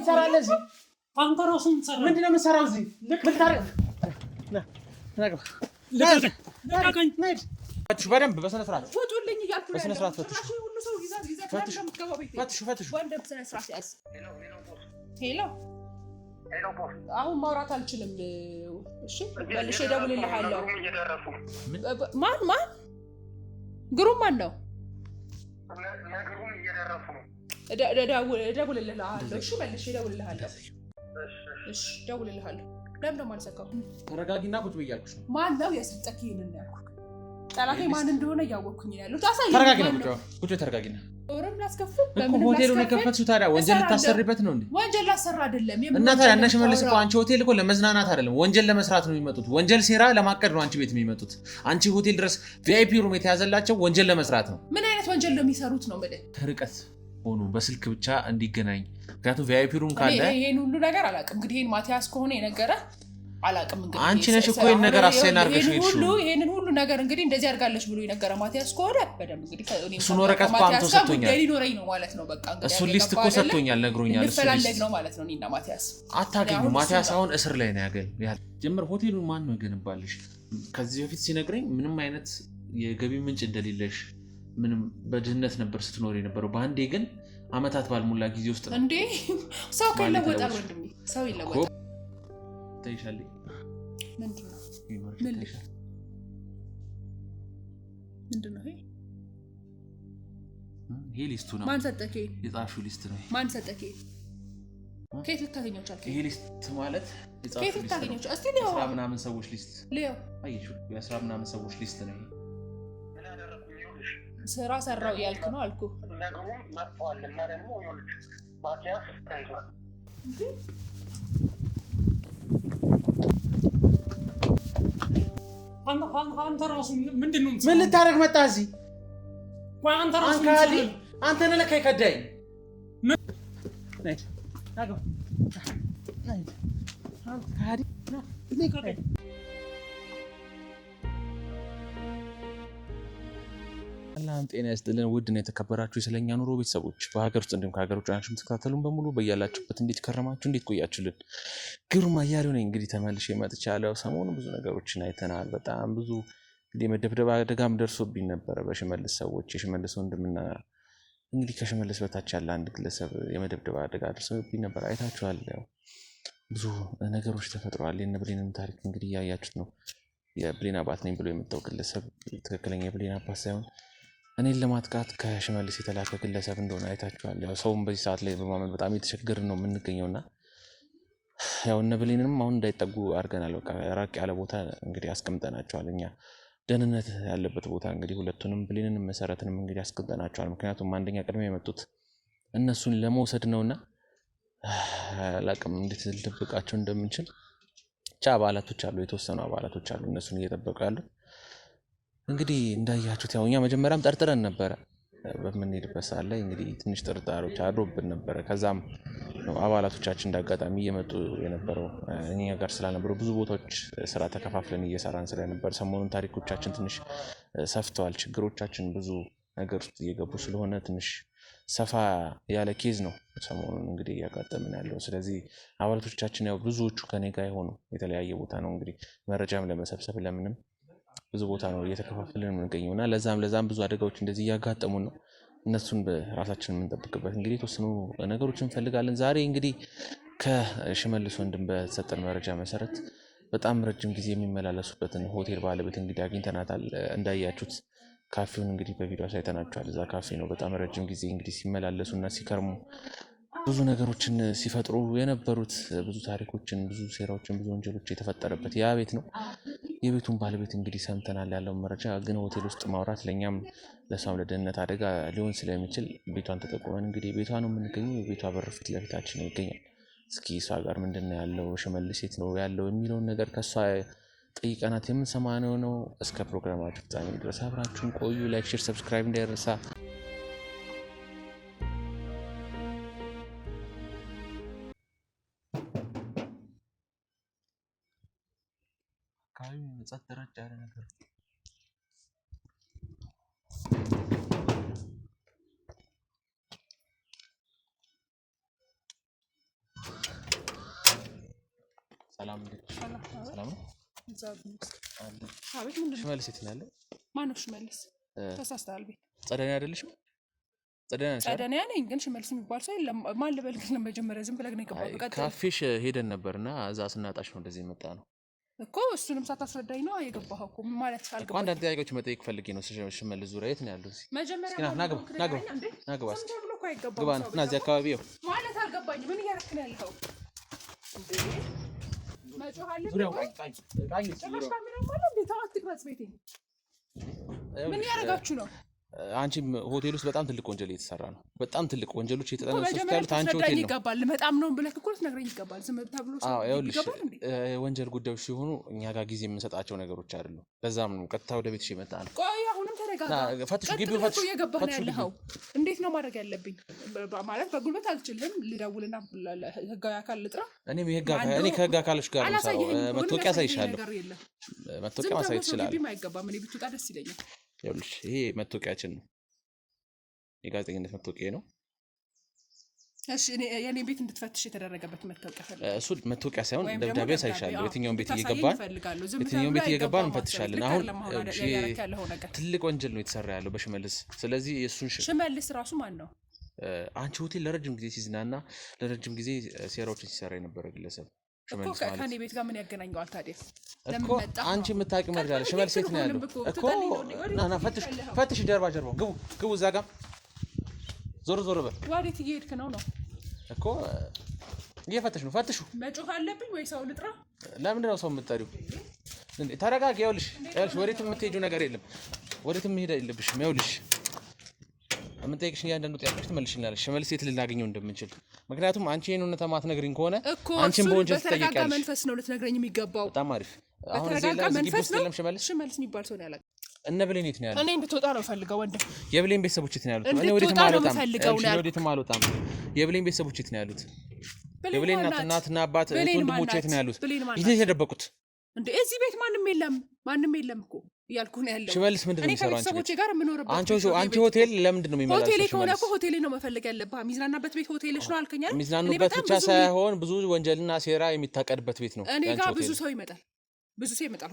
ትሰራለህ እዚህ? አንተ ራስህ የምትሰራው ምንድን ነው የምትሰራው እዚህ? ምን ታደርግ? ልቀቀኝ። ፈትሹ በደንብ በስነ ስርዓት ፍቱልኝ እያልኩ ነው። በስነ ስርዓት ፈትሹ። ሁሉ ሰው ይዘህ ከምትገባው ቤት ፈትሹ። ወንድም በስነ ስርዓት ያዝ። ሄሎ አሁን ማውራት አልችልም። እሺ መልሼ እደውልልሃለሁ። ማን ግሩም ማን ነው? እደውልልሃለሁ። እሺ መልሼ እደውልልሃለሁ። እሺ እደውልልሃለሁ። ለምን ደግሞ አልሰካሁም? ተረጋጊና ቁጭ ብያለሁ። ማን ነው የሰጠህ ይሄንን ያልኩህ? ጠላቴ ማን እንደሆነ እያወቅኩኝ ነው ያለሁት። ተረጋጊና ቁጭ ተረጋጊና ኦረም ላስከፍል እኮ ሆቴሉን የከፈትሽው ታዲያ ወንጀል ልታሰርበት ነው እንዴ? ወንጀል ላሰራ አይደለም። እና ታዲያ እነ ሽመልስ እኮ አንቺ ሆቴል እኮ ለመዝናናት አይደለም ወንጀል ለመስራት ነው የሚመጡት። ወንጀል ሴራ ለማቀድ ነው አንቺ ቤት የሚመጡት። አንቺ ሆቴል ድረስ ቪአይፒ ሩም የተያዘላቸው ወንጀል ለመስራት ነው። ምን አይነት ወንጀል ነው የሚሰሩት ነው ማለት? ርቀት ሆኖ በስልክ ብቻ እንዲገናኝ። ምክንያቱም ቪአይፒ ሩም ካለ ይሄን ሁሉ ነገር አላውቅም። እንግዲህ ይሄን ማቲያስ ከሆነ የነገረ አላውቅም። እንግዲህ አንቺ ነሽ እኮ ይሄን ነገር አሳይን አድርገሽ ነው ይሄንን ሁሉ ነገር እንግዲህ እንደዚህ አድርጋለች ብሎ የነገረ ማቲያስ ከሆነ በደንብ እንግዲህ እሱን ወረቀት እኮ አምጥቶ ሰጥቶኛል። ሊኖረኝ ነው ማለት ነው። በቃ እንግዲህ እሱን ሊስት እኮ ሰጥቶኛል፣ ነግሮኛል። እሱ ሊስት ነው ማለት ነው። እኔና ማቲያስ አታገኙ። ማቲያስ አሁን እስር ላይ ነው ያገኘው። ጀምር ሆቴሉን ማን ነው የገነባልሽ? ከዚህ በፊት ሲነግረኝ ምንም አይነት የገቢ ምንጭ እንደሌለሽ ምንም በድህነት ነበር ስትኖር የነበረው። በአንዴ ግን አመታት ባልሞላ ጊዜ ውስጥ ነው እንዴ ሰው ከለወጣል። ወንድሜ ሰው ይለወጣል። ታይሻለኝ ምንድነው ይሄ ሊስቱ ነው። ማን ሰጠከ? የጻፍሽው ሊስት ነው። ማን ሰጠከ? ከየት ልታገኘው ቻልክ? ይሄ ሊስት ማለት ከየት ልታገኘው ቻልክ? እስቲ ሊዮ 10 ምናምን ሰዎች ሊስት ሊዮ አየሽው? የ10 ምናምን ሰዎች ሊስት ነው። ስራ ሰራው ያልክ ነው አልኩ። ነገሩን ማጥፋዋል እና ደግሞ ይኸውልሽ ማቲያስ ተይዟል። አንተ ራስህ ምንድን ነው ምን ልታደርግ መጣህ እዚህ? ቆይ አንተ ራስህ አንተ ነህ ለካ የከዳኝ። ሰላም ጤና ይስጥልን። ውድ ነው የተከበራችሁ የስለኛ ኑሮ ቤተሰቦች በሀገር ውስጥ እንዲሁም ከሀገር ውጭ ናችሁ የምትከታተሉን በሙሉ በያላችሁበት እንዴት ከረማችሁ? እንዴት ቆያችሁልን? ግሩም አያሌው ነኝ። እንግዲህ ተመልሼ መጥቻለሁ። ሰሞኑ ብዙ ነገሮችን አይተናል። በጣም ብዙ እንግዲህ መደብደብ አደጋም ደርሶብኝ ነበረ በሽመልስ ሰዎች። የሽመልስ ወንድምና እንግዲህ ከሽመልስ በታች ያለ አንድ ግለሰብ የመደብደብ አደጋ ደርሶብኝ ነበር። አይታችኋል። ያው ብዙ ነገሮች ተፈጥረዋል። የእነ ብሌንም ታሪክ እንግዲህ እያያችሁት ነው። የብሌን አባት ነኝ ብሎ የመጣው ግለሰብ ትክክለኛ የብሌን አባት ሳይሆን እኔን ለማጥቃት ከሽመልስ የተላከ ግለሰብ እንደሆነ አይታችኋል። ያው ሰውም በዚህ ሰዓት ላይ በማመን በጣም የተቸገርን ነው የምንገኘውና ያው እነ ብሌንንም አሁን እንዳይጠጉ አድርገናል። በቃ ራቅ ያለ ቦታ እንግዲህ አስቀምጠናቸዋል። እኛ ደህንነት ያለበት ቦታ እንግዲህ ሁለቱንም ብሌንንም መሰረትንም እንግዲህ አስቀምጠናቸዋል። ምክንያቱም አንደኛ ቅድሚያ የመጡት እነሱን ለመውሰድ ነውና አላቅም እንዴት ልደብቃቸው እንደምንችል። ብቻ አባላቶች አሉ፣ የተወሰኑ አባላቶች አሉ እነሱን እየጠበቁ ያሉ። እንግዲህ እንዳያችሁት ያው እኛ መጀመሪያም ጠርጥረን ነበረ። በምንሄድበት ሰዓት ላይ እንግዲህ ትንሽ ጥርጣሬዎች አድሮብን ነበረ። ከዛም ነው አባላቶቻችን እንዳጋጣሚ እየመጡ የነበረው እኛ ጋር ስላልነበሩ ብዙ ቦታዎች ስራ ተከፋፍለን እየሰራን ስለነበር ሰሞኑን ታሪኮቻችን ትንሽ ሰፍተዋል። ችግሮቻችን ብዙ ነገር ውስጥ እየገቡ ስለሆነ ትንሽ ሰፋ ያለ ኬዝ ነው ሰሞኑን እንግዲህ እያጋጠምን ያለው። ስለዚህ አባላቶቻችን ያው ብዙዎቹ ከኔ ጋር የሆኑ የተለያየ ቦታ ነው እንግዲህ መረጃም ለመሰብሰብ ለምንም ብዙ ቦታ ነው እየተከፋፈልን የምንገኘው እና ለዛም ብዙ አደጋዎች እንደዚህ እያጋጠሙን ነው። እነሱን በራሳችን የምንጠብቅበት እንግዲህ የተወሰኑ ነገሮች እንፈልጋለን። ዛሬ እንግዲህ ከሽመልስ ወንድም በተሰጠን መረጃ መሰረት በጣም ረጅም ጊዜ የሚመላለሱበትን ሆቴል ባለቤት እንግዲህ አግኝተናታል። እንዳያችሁት ካፌውን እንግዲህ በቪዲዮ አሳይተናችኋል። እዛ ካፌ ነው በጣም ረጅም ጊዜ እንግዲህ ሲመላለሱና ሲከርሙ ብዙ ነገሮችን ሲፈጥሩ የነበሩት። ብዙ ታሪኮችን፣ ብዙ ሴራዎችን፣ ብዙ ወንጀሎች የተፈጠረበት ያ ቤት ነው። የቤቱን ባለቤት እንግዲህ ሰምተናል ያለውን መረጃ። ግን ሆቴል ውስጥ ማውራት ለእኛም ለሷም ለደህንነት አደጋ ሊሆን ስለሚችል ቤቷን ተጠቁመን እንግዲህ ቤቷ ነው የምንገኘው። የቤቷ በር ፊት ለፊታችን ይገኛል። እስኪ እሷ ጋር ምንድነው ያለው፣ ሽመልስ የት ነው ያለው የሚለውን ነገር ከሷ ጠይቀናት የምንሰማ ነው። እስከ ፕሮግራማችሁ ፍጻሜ ድረስ አብራችሁን ቆዩ። ላይክ፣ ሼር፣ ሰብስክራይብ እንዳይረሳ። አካባቢ ጸጥ ረጭ ያለ ነገር ሰላም ሰላም ነው። አቤት ምንድን ነው? ሽመልስ የት ነው ያለው? ማነው ሽመልስ? ተሳስተሃል። ቤት ጸደኒያ አይደለሽም? ጸደኒያ ነኝ፣ ግን ሽመልስ የሚባል ሰው የለም። ማን ልበል ግን? መጀመሪያ ዝም ብለህ ነው የገባው። በቃ ካፌሽ ሄደን ነበርና እዛ ስናጣሽ ነው እንደዚህ የመጣ ነው እኮ። እሱንም ሳታስረዳኝ ነው የገባኸው እኮ። ማለት እኮ አንዳንድ ጥያቄዎች መጠየቅ ፈልጌ ነው። ሽመልስ ዙሪያ የት ነው ያለው? መጀመሪያ ናግባ ግባ እና እዚህ አካባቢ ነው ማለት አልገባኝም። ምን እያደረክ ነው ያለኸው? ምን ያደረጋችሁ ነው? አንቺም ሆቴል ውስጥ በጣም ትልቅ ወንጀል እየተሰራ ነው። በጣም ትልቅ ወንጀሎች እየተጠነሰሱ ያሉት አንቺ ሆቴል ነው። ይገባል በጣም ነው ብለህ እኮ ልትነግረኝ ይገባል። ዝም ተብሎ ይገባል እንዴ? ወንጀል ጉዳዮች ሲሆኑ እኛ ጋር ጊዜ የምንሰጣቸው ነገሮች አይደሉም። ለዛም ነው ቀጥታ ወደ ቤትሽ የመጣ ነው። ቆይ አሁንም ተረጋጋ። ፈትሽ ግቢው ፈትሽ እየገባህ ነው ያለኸው። እንዴት ነው ማድረግ ያለብኝ? ማለት በጉልበት አልችልም። ልደውልና ህጋዊ አካል ልጥራ። እኔ ከህግ አካሎች ጋር ነው ሰው መታወቂያ ያሳይሻለሁ። መታወቂያ ማሳየት ይችላል። ግቢ ማይገባም። እኔ ብትወጣ ደስ ይለኛል። ይኸውልሽ ይሄ መታወቂያችን ነው። የጋዜጠኝነት መታወቂያ ነው። እሺ የኔ ቤት እንድትፈትሽ የተደረገበት መታወቂያ ፈልጋለሁ። እሱ መታወቂያ ሳይሆን ደብዳቤ ያሳይሻለሁ። የትኛውን ቤት እየገባን እንፈትሻለን። አሁን ትልቅ ወንጀል ነው የተሰራ ያለው በሽመልስ። ስለዚህ እሱን ሽመልስ ራሱ ማን ነው? አንቺ ሆቴል ለረጅም ጊዜ ሲዝናና ለረጅም ጊዜ ሴራዎችን ሲሰራ የነበረ ግለሰብ ሽመልስ ማለት ከኔ ቤት ጋር ምን ያገናኘዋል ታዲያ? እኮ አንቺ የምታውቂው መረጃ አለ። ሽመልስ የት ነው ያለው እኮ? ና ፈትሽ፣ ጀርባው ግቡ። እዛ ጋር ዞር በል። ወዴት እየሄድክ ነው? እኮ እየፈተሽ ነው። ፈትሹ። መጮህ አለብኝ ወይ ሰው ልጥራ? ለምንድን ነው ሰው የምትጠሪው? ተረጋጊ። ይኸውልሽ ወዴትም የምትሄጂው ነገር የለም። ወዴትም መሄድ የለብሽም። ይኸውልሽ የምንጠይቅሽን እያንዳንዱ ጥያቄዎች ትመልሽልናለሽ። ሽመልስ የት ልናገኘው እንደምንችል። ምክንያቱም አንቺ ይሄን እውነታ ማትነግሪኝ ከሆነ አንቺን በወንጀል ትጠይቂያለሽ። በተረጋጋ መንፈስ ነው ልትነግረኝ የሚገባው። በጣም አሪፍ። አሁን እዚህ ላይ ግቢ ውስጥ የለም ሽመልስ የሚባል ሰው ነው ያላቀ። እነ ብሌን የት ነው ያሉት? እኔ እንድትወጣ ነው ፈልገው ወንድም። የብሌን ቤተሰቦች የት ነው ያሉት? እኔ ወዴትም አልወጣም። የብሌን ቤተሰቦች የት ነው ያሉት? የብሌን እናትና አባት ወንድሞች የት ነው ያሉት? የት ነው የተደበቁት? እንዴ እዚህ ቤት ማንም የለም እኮ እያልኩ ነው ያለው። ሽመልስ ምንድን ነው የሚሰራው? አንቺ ሆቴል ለምንድን ነው የሚመላለሰው? ሆቴሌ ከሆነ እኮ ሆቴሌ ነው መፈለግ ያለብህ። የሚዝናናበት ቤት ሆቴልሽ ነው አልከኝ አይደል? የሚዝናኑበት ብቻ ሳይሆን ብዙ ወንጀልና ሴራ የሚታቀድበት ቤት ነው። እኔ ጋር ብዙ ሰው ይመጣል።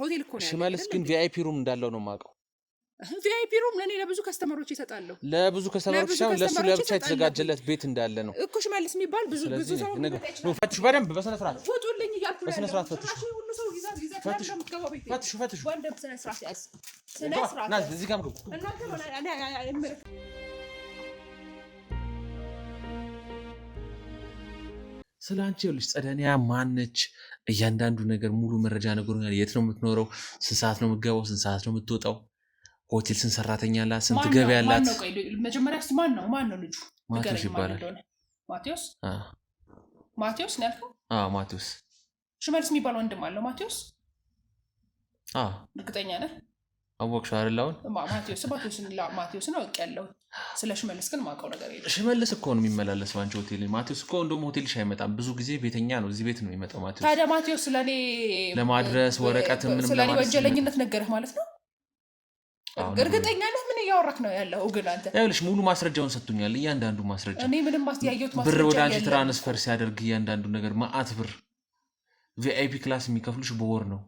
ሆቴል እኮ ነው ያለው። ሽመልስ ግን ቪአይፒ ሩም እንዳለው ነው የማውቀው። ቪአይፒ ሩም ለኔ ለብዙ ከስተመሮች ይሰጣለሁ። ለብዙ ከስተመሮች ሳይሆን ለሱ ለብቻ የተዘጋጀለት ቤት እንዳለ ነው እኮ። ሽመልስ የሚባል ብዙ ሰው ነው። ፈትሹ በደንብ በስነ ስርዓት ውጡልኝ እያልኩ ነው። በስነ ስርዓት ፈትሹ። ወንድም ስነ ስርዓት ያዝ። እዚህ ጋር ምግቡ ስለ አንቺ ይኸውልሽ ጸደኒያ ማነች? እያንዳንዱ ነገር ሙሉ መረጃ ነግሮኛል። የት ነው የምትኖረው? ስንት ሰዓት ነው የምትገባው? ስንት ሰዓት ነው የምትወጣው? ሆቴል ስንት ሰራተኛ አላት? ስንት ገቢ አላት? መጀመሪያ ማን ነው ልጁ? ማቴዎስ ይባላል። ማቴዎስ ነው ያልከው? ማቴዎስ። ሽመልስ የሚባል ወንድም አለው ማቴዎስ? እርግጠኛ ነህ? አወቅሽው አይደል? አሁን ማቴዎስን አውቄያለሁ። ስለ ሽመልስ ግን የማውቀው ነገር የለም። ሽመልስ እኮ ነው የሚመላለሰው አንቺ ሆቴል። ማቴዎስ እኮ እንደውም ሆቴልሽ አይመጣም። ብዙ ጊዜ ቤተኛ ነው። እዚህ ቤት ነው የሚመጣው ማቴዎስ። ታዲያ ማቴዎስ ስለኔ ለማድረስ ወረቀት ምንም ስለኔ ወንጀለኝነት ነገርህ ማለት ነው? እርግጠኛ ነህ? ምን እያወራክ ነው ያለው? ግን አንተ ይኸውልሽ ሙሉ ማስረጃውን ሰጥቶኛል። እያንዳንዱ ማስረጃ እኔ ምንም ያየሁት ማስረጃ ብር ወደ አንቺ ትራንስፈር ሲያደርግ እያንዳንዱ ነገር ማአት ብር። ቪአይፒ ክላስ የሚከፍሉሽ በወር ነው።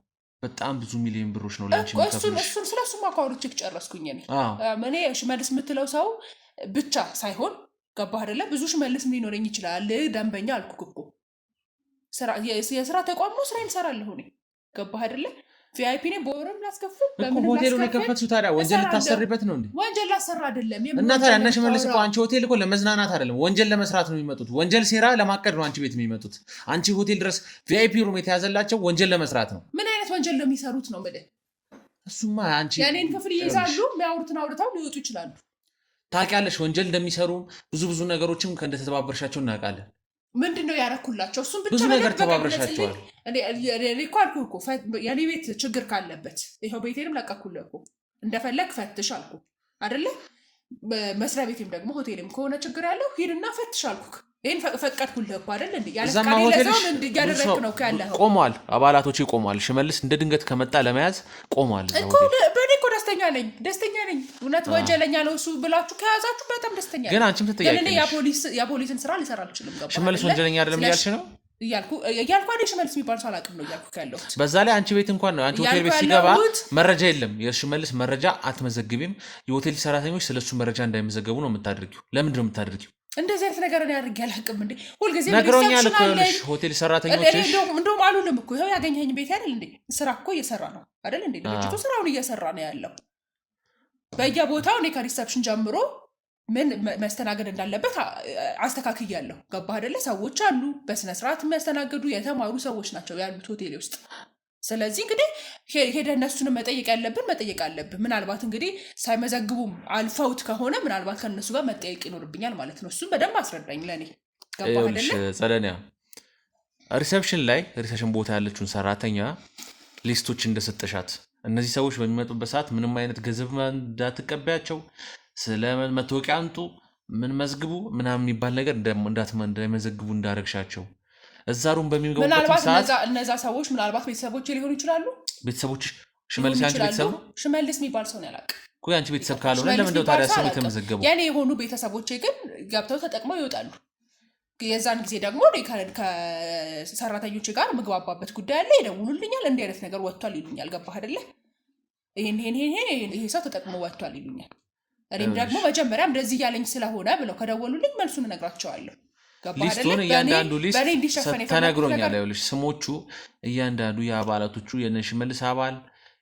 በጣም ብዙ ሚሊዮን ብሮች ነው ላንቺ የሚከፍሉሽ። እሱን ስለሱ ማካወሮች ጨረስኩኝ። እኔ ሽመልስ የምትለው ሰው ብቻ ሳይሆን ገባህ አይደለ? ብዙ ሽመልስ ሊኖረኝ ይችላል። ደንበኛ አልኩክ እኮ የስራ ተቋም ነው። ስራዬን እሰራለሁ እኔ። ገባህ አይደለ? ቪአይፒ ነኝ። በወርም ላስከፍል ሆቴሉን የከፈትሽው ታዲያ ወንጀል ልታሰርበት ነው እንዴ? ወንጀል ላሰራ አይደለም። እና ታዲያ እነ ሽመልስ እኮ አንቺ ሆቴል እኮ ለመዝናናት አይደለም ወንጀል ለመስራት ነው የሚመጡት። ወንጀል ሴራ ለማቀድ ነው አንቺ ቤት የሚመጡት። አንቺ ሆቴል ድረስ ቪአይፒ ሩም የተያዘላቸው ወንጀል ለመስራት ነው። ምን አይነት ወንጀል ነው የሚሰሩት ነው የምልህ? እሱማ አንቺ የኔን ክፍል ይይዛሉ። የሚያወሩትን አውርተው ሊወጡ ይችላሉ። ታውቂያለሽ፣ ወንጀል እንደሚሰሩ ብዙ ነገሮችም እንደተተባበርሻቸው እናውቃለን። ምንድነው ያረኩላቸው? እሱን ብቻ ብዙ ነገር ተባብረሻቸዋል። እኔ እኮ አልኩህ እኮ የኔ ቤት ችግር ካለበት ይኸው ቤቴንም ለቀኩልህ እኮ እንደፈለግ ፈትሽ አልኩህ አይደለ? መስሪያ ቤቴም ደግሞ ሆቴልም ከሆነ ችግር ያለው ሂድና ፈትሽ አልኩህ። ይሄን ፈቀድኩልህ እኮ አይደል? እንዴ ያለስቃሌ ለዛም እንዲያደረክ ነው ካለህ ቆሟል። አባላቶች ቆሟል። ሽመልስ እንደ ድንገት ከመጣ ለመያዝ ቆሟል እኮ። በኔ እኮ ደስተኛ ነኝ። እውነት ወንጀለኛ ነው እሱ ብላችሁ ከያዛችሁ በጣም ደስተኛ ነኝ። ግን አንቺም ትጠያቂያለሽ። የፖሊስን ስራ ሊሰራ አልችልም። ገባ? ሽመልስ ወንጀለኛ አይደለም እያልሽ ነው? እያልኩ አይደል ሽመልስ የሚባል ሰው አላውቅም ነው እያልኩ ያለው። በዛ ላይ አንቺ ቤት እንኳን ነው አንቺ ሆቴል ቤት ሲገባ መረጃ የለም። የሽመልስ መረጃ አትመዘግቢም። የሆቴል ሰራተኞች ስለሱ መረጃ እንዳይመዘገቡ ነው የምታደርጊው። ለምንድን ነው የምታደርጊው? እንደዚህ አይነት ነገር ነው ያደርግ ያላቅም እንዴ? ሁልጊዜ ነግሮኛል እኮ ይኸውልሽ፣ ሆቴል ሰራተኞች እንደውም አሉንም እኮ ይኸው ያገኘኝ ቤት አይደል እንዴ? ስራ እኮ እየሰራ ነው አይደል እንዴ? ድርጅቱ ስራውን እየሰራ ነው ያለው። በየቦታው እኔ ከሪሰፕሽን ጀምሮ ምን መስተናገድ እንዳለበት አስተካክያለሁ። ገባህ አይደለ? ሰዎች አሉ በስነ ስርዓት የሚያስተናግዱ የተማሩ ሰዎች ናቸው ያሉት ሆቴል ውስጥ። ስለዚህ እንግዲህ ሄደ እነሱንም መጠየቅ አለብን። ምናልባት እንግዲህ ሳይመዘግቡም አልፈውት ከሆነ ምናልባት ከነሱ ጋር መጠየቅ ይኖርብኛል ማለት ነው። እሱም በደንብ አስረዳኝ ለኔ። ገባህ አይደለ? ጸደኒያ ሪሰፕሽን ቦታ ያለችውን ሰራተኛ ሊስቶች እንደሰጠሻት እነዚህ ሰዎች በሚመጡበት ሰዓት ምንም አይነት ገንዘብ እንዳትቀበያቸው፣ ስለ መታወቂያ አንጡ፣ ምን መዝግቡ ምናምን የሚባል ነገር እንዳይመዘግቡ እንዳረግሻቸው እዛ ሩም በሚገቡበት ሰዓት እነዛ ሰዎች ምናልባት ቤተሰቦች ሊሆኑ ይችላሉ። ቤተሰቦች ሽመልስ ያንቺ ቤተሰብ ነው? ሽመልስ የሚባል ሰው ነው ያላውቅ እኮ ያንቺ ቤተሰብ ካልሆነ ለምን እንደው ታዲያ ሰው የተመዘገበው? የኔ የሆኑ ቤተሰቦቼ ግን ገብተው ተጠቅመው ይወጣሉ። የዛን ጊዜ ደግሞ ከሰራተኞች ጋር ምግባባበት ጉዳይ አለ። ይደውሉልኛል፣ እንዲህ አይነት ነገር ወጥቷል ይሉኛል። ገባህ አይደለ? ይሄ ሰው ተጠቅሞ ወጥቷል ይሉኛል። እኔም ደግሞ መጀመሪያም እንደዚህ እያለኝ ስለሆነ ብለው ከደወሉልኝ መልሱን እነግራቸዋለሁ። ሊስቱን እያንዳንዱ ሊስት ተነግሮኛል። ይኸውልሽ ስሞቹ እያንዳንዱ የአባላቶቹ የነ ሽመልስ አባል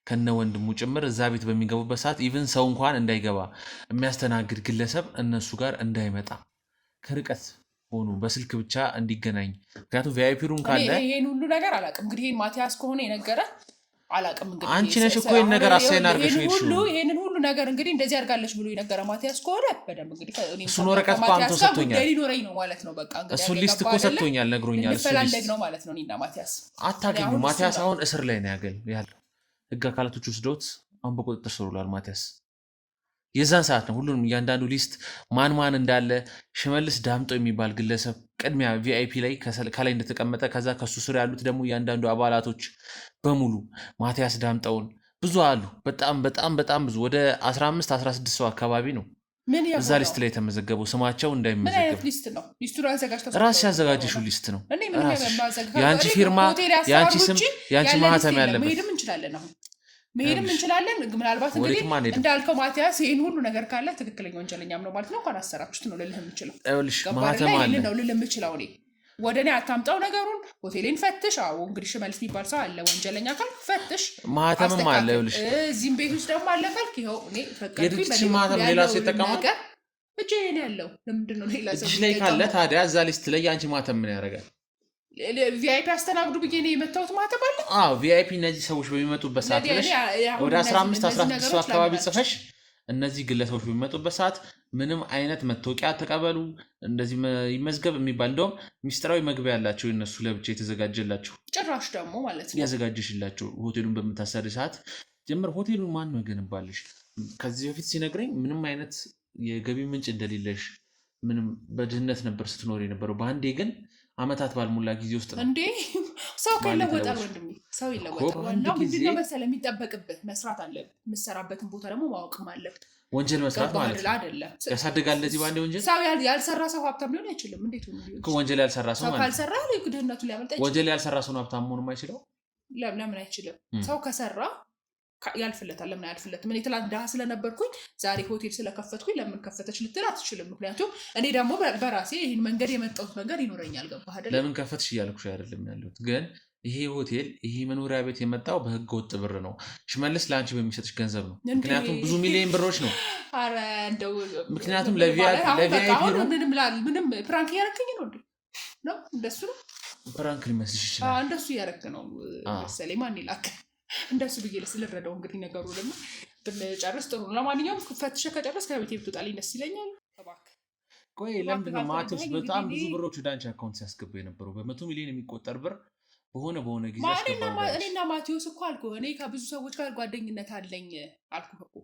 ከነ ወንድሙ ጭምር እዛ ቤት በሚገቡበት ሰዓት ኢቭን ሰው እንኳን እንዳይገባ የሚያስተናግድ ግለሰብ እነሱ ጋር እንዳይመጣ ከርቀት ሆኑ በስልክ ብቻ እንዲገናኝ። ምክንያቱም ቪአይፒ ሩም ካለ ይሄን ሁሉ ነገር አላውቅም። እንግዲህ ይሄን ማቲያስ ከሆነ የነገረ አላውቅም። እንግዲህ አንቺ ነሽ እኮ ይሄን ነገር አሳይን አድርገሽ ይሄንን ሁሉ ነገር እንግዲህ እንደዚህ አድርጋለች ብሎ የነገረ ማቲያስ ከሆነ በደንብ እንግዲህ እሱን ወረቀት እኮ አምጥቶ ሰጥቶኛል። ሊኖረኝ ነው ማለት ነው። በቃ እንግዲህ እሱን ሊስት እኮ ሰጥቶኛል፣ ነግሮኛል። እሱ ሊስት ነው ማለት ነው። እኔና ማቲያስ አታገኙ። ማቲያስ አሁን እስር ላይ ነው ያለው። ህግ አካላቶች ወስደውት አሁን በቁጥጥር ስር ውሏል ማቲያስ። የዛን ሰዓት ነው ሁሉንም እያንዳንዱ ሊስት ማን እንዳለ ሽመልስ ዳምጦ የሚባል ግለሰብ ቅድሚያ ቪአይፒ ላይ ከላይ እንደተቀመጠ፣ ከዛ ከሱ ስር ያሉት ደግሞ እያንዳንዱ አባላቶች በሙሉ ማቲያስ ዳምጠውን ብዙ አሉ። በጣም ብዙ ወደ 15-16 ሰው አካባቢ ነው እዛ ሊስት ላይ የተመዘገበው። ስማቸው እንዳይመዘገብ ሊስት ነው። ሊስቱን ራስሽ ያዘጋጀሽው ሊስት ነው። የአንቺ ፊርማ፣ የአንቺ ስም፣ የአንቺ ማህተም ያለበት። መሄድም እንችላለን። ምናልባት እንግዲህ እንዳልከው ማቲያስ ይህን ሁሉ ነገር ካለ ትክክለኛ ወንጀለኛም ነው ማለት ነው። እንኳን አሰራችሁት ነው ልልህ የምችለው። ማህተም አለ ነው ልልህ የምችለው። እኔ ወደ እኔ አታምጣው ነገሩን። ሆቴሌን ፈትሽ። አዎ እንግዲህ ሽመልስ የሚባል ሰው አለ ወንጀለኛ ካልክ ፈትሽ። ማህተምም አለ። ይኸውልሽ እዚህም ቤት ውስጥ ደግሞ አለ ካልክ ይኸው እኔ የድርጅት ማህተም ሌላ ሰው ይጠቀማል። እጄ ነው ያለው። ለምንድን ነው ሌላ ሰው እጅ ላይ ካለ ታዲያ እዛ ሊስት ላይ የአንቺ ማህተም ምን ያደርጋል? ቪአይፒ አስተናግዱ ብዬ ነው የመታሁት ማህተም አለ። ቪአይፒ እነዚህ ሰዎች በሚመጡበት ሰዓት ወደ 15-16 ሰው አካባቢ ጽፈሽ እነዚህ ግለሰቦች በሚመጡበት ሰዓት ምንም አይነት መታወቂያ ተቀበሉ፣ እንደዚህ ይመዝገብ የሚባል እንደውም ሚስጥራዊ መግቢያ ያላቸው የነሱ ለብቻ የተዘጋጀላቸው ጭራሽ ደግሞ ማለት ነው ያዘጋጀሽላቸው። ሆቴሉን በምታሰሪ ሰዓት ጀምር ሆቴሉን ማን ነው የገነባልሽ? ከዚህ በፊት ሲነግረኝ ምንም አይነት የገቢ ምንጭ እንደሌለሽ፣ ምንም በድህነት ነበር ስትኖር የነበረው። በአንዴ ግን አመታት ባልሞላ ጊዜ ውስጥ ነው እንዴ ሰው ከለወጣል። ወንድሜ ሰው ይለወጣል። ዋናው ምንድነው መሰለህ የሚጠበቅብህ መስራት አለብህ። የምትሰራበትን ቦታ ደግሞ ማወቅም አለብህ። ወንጀል መስራት ማለት ነው አይደለም ያሳድጋል። ለዚህ ባንዴ ወንጀል ሰው ያልሰራ ሰው ሀብታም ሊሆን አይችልም። እንዴት ነው እኮ ወንጀል ያልሰራ ሰው ማለት ካልሰራ ድህነቱ ሊያመልጥ አይችልም። ወንጀል ያልሰራ ሰው ነው ሀብታም መሆን የማይችለው። ለምን አይችልም? ሰው ከሰራ ያልፍለታል። ለምን አያልፍለትም? እኔ ትላንት ድሃ ስለነበርኩኝ ዛሬ ሆቴል ስለከፈትኩኝ ለምን ከፈተች ልትል አትችልም። ምክንያቱም እኔ ደግሞ በራሴ ይህን መንገድ የመጣሁት መንገድ ይኖረኛል። ገባህ አይደል? ለምን ከፈትሽ እያልኩሽ አይደለም ያለሁት፣ ግን ይሄ ሆቴል ይሄ መኖሪያ ቤት የመጣው በህገ ወጥ ብር ነው። ሽመልስ ለአንቺ በሚሰጥሽ ገንዘብ ነው። ምክንያቱም ብዙ ሚሊዮን ብሮች ነው። ኧረ እንደው ምክንያቱም ለቪአይፒ ምንም ፕራንክ እያረክኝ ነው ነው እንደሱ ነው። ፕራንክ ሊመስልሽ ይችላል። እንደሱ እያረክ ነው መሰለኝ። ማን ይላክ እንደሱ ብዬ ስለረዳው እንግዲህ ነገሩ ደግሞ ብንጨርስ ጥሩ ነው። ለማንኛውም ፈትሸ ከጨረስ ከቤት ብትወጣልኝ ደስ ይለኛል። እባክህ ቆይ ለምንድን ነው ማቴዎስ በጣም ብዙ ብሮች ወደ አንቺ አካውንት ሲያስገባ የነበረው? በ100 ሚሊዮን የሚቆጠር ብር በሆነ ጊዜ እኔና ማቴዎስ እኮ አልኩህ። እኔ ከብዙ ሰዎች ጋር ጓደኝነት አለኝ አልኩህ እኮ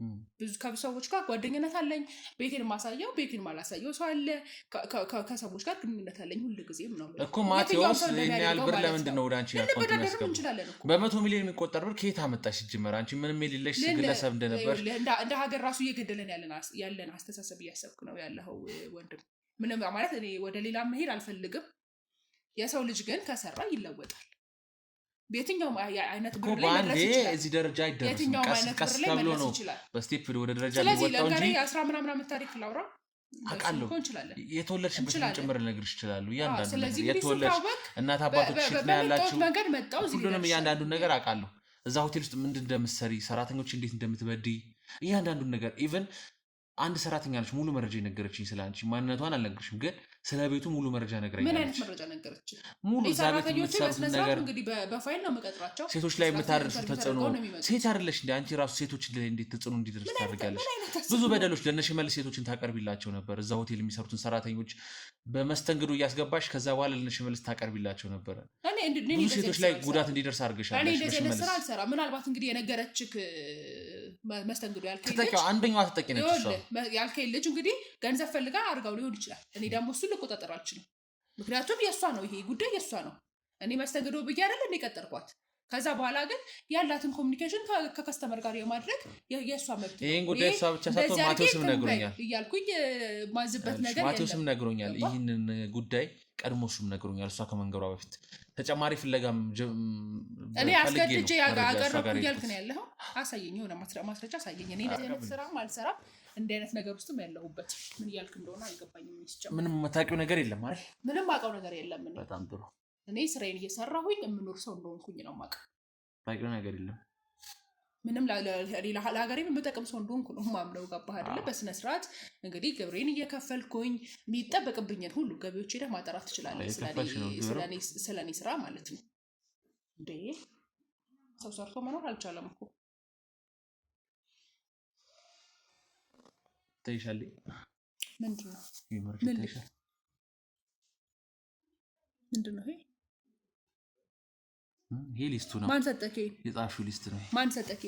ከብዙ ሰዎች ጋር ጓደኝነት አለኝ። ቤቴን ማሳየው ቤቴን ማላሳየው ሰው አለ። ከሰዎች ጋር ግንኙነት አለኝ ሁሉ ጊዜም ነው እኮ ማቴዎስ። ይሄን ያህል ብር ለምንድን ነው ወደ አንቺ አካውንት የሚያስገባው? በ100 ሚሊዮን የሚቆጠር ብር ከየት አመጣሽ? ጀመረ አንቺ ምንም የሌለሽ ግለሰብ እንደነበር እንደ ሀገር ራሱ እየገደለን ያለን አስተሳሰብ እያሰብክ ነው ያለው ወንድም። ምንም ማለት እኔ ወደ ሌላ መሄድ አልፈልግም። የሰው ልጅ ግን ከሰራ ይለወጣል። በየትኛውም አይነት እኮ ብር ላይ በአንዴ መድረስ ይችላል። እዚህ ደረጃ አይደርስም። የትኛውም ቀስ አይነት ቀስ ብር ላይ ተብሎ መድረስ ነው ይችላል። በስቴፕ ወደ ደረጃ ስለዚህ የሚወጣው እንጂ ለጋሪ 10 ምናምን ዓመት ታሪክ ላውራ አውቃለሁ። እንችላለን። የተወለድሽበትን ጭምር ልነግርሽ እችላለሁ። እያንዳንዱ ስለዚህ ነገር የተወለድሽ እናት አባቶች ሽት ነው ያላችሁ መንገድ መጣው እዚህ ሁሉንም እያንዳንዱን ነገር አውቃለሁ። እዛ ሆቴል ውስጥ ምንድን እንደምትሰሪ፣ ሰራተኞች እንዴት እንደምትበድይ እያንዳንዱን ነገር ኢቨን አንድ ሰራተኛ ነች ሙሉ መረጃ የነገረችኝ ስለ አንቺ። ማንነቷን አልነግርሽም፣ ግን ስለ ቤቱ ሙሉ መረጃ ነግረኛለች። ምን አይነት መረጃ ነገረች? ሙሉ እዛ ቤት የምትሰሩት ነገር እንግዲህ በፋይል ነው መቀጥራቸው። ሴቶች ላይ የምታደርሱ ተጽዕኖ ሴት አይደለሽ እንደ አንቺ ራሱ ሴቶች ላይ እንዴት ተጽዕኖ እንዲደርስ ታደርጋለሽ? ብዙ በደሎች ለነሽ መልስ ሴቶችን ታቀርቢላቸው ነበር። እዛ ሆቴል የሚሰሩትን ሰራተኞች በመስተንግዶ እያስገባሽ ከዛ በኋላ ለነሽ መልስ ታቀርቢላቸው ነበር። ብዙ ሴቶች ላይ ጉዳት እንዲደርስ አድርገሻለሽ። እኔ እንደዚህ ስራ አልሰራም። ምናልባት እንግዲህ የነገረችክ መስተንግዶ ያልከኝ ልጅ አንደኛዋ ተጠቂ ነች። እሷ ያልከኝ ልጅ እንግዲህ ገንዘብ ፈልጋ አድርጋው ሊሆን ይችላል። እኔ ደግሞ እሱን ልቆጣጠር አልችልም። ምክንያቱም የእሷ ነው፣ ይሄ ጉዳይ የእሷ ነው። እኔ መስተንግዶ ብዬ አይደል እኔ ቀጠርኳት። ከዛ በኋላ ግን ያላትን ኮሚኒኬሽን ከከስተመር ጋር የማድረግ የእሷ መብት። ይህን ጉዳይ እሷ ብቻ ሳትሆን ማቴዎስም ነግሮኛል እያልኩኝ ማዝበት ነገር ማቴዎስም ነግሮኛል። ይህንን ጉዳይ ቀድሞ እሱም ነግሮኛል። እሷ ከመንገሯ በፊት ተጨማሪ ፍለጋም እኔ አስገድጄ ያቀረብኩ እያልክ ነው ያለኸው። አሳየኝ፣ የሆነ ማስረጃ አሳየኝ። እኔ እንደዚህ አይነት ስራም አልሰራም፣ እንዲህ አይነት ነገር ውስጥም ያለሁበት ምን እያልክ እንደሆነ አልገባኝም። ምንም የምታውቂው ነገር የለም አይደል? ምንም አውቀው ነገር የለም። በጣም ጥሩ። እኔ ስራዬን እየሰራሁኝ የምኖር ሰው እንደሆንኩኝ ነው የማውቀው። ታውቂው ነገር የለም። ምንም ለሀገሬ የምጠቅም ሰው እንደሆንኩ ነው የማምነው። ገባህ አይደለ? በስነ ስርዓት እንግዲህ ግብሬን እየከፈልኩኝ የሚጠበቅብኝን ሁሉ ገቢዎች ሄደህ ማጠራት ትችላለህ። ስለኔ ስራ ማለት ነው። እንዴ ሰው ሰርቶ መኖር አልቻለም እኮ። ታይሻል። ምንድን ነው ይሄ? ይሄ ሊስቱ ነው። ማን ሰጠህ? የጻፍሽው ሊስት ነው። ማን ሰጠህ?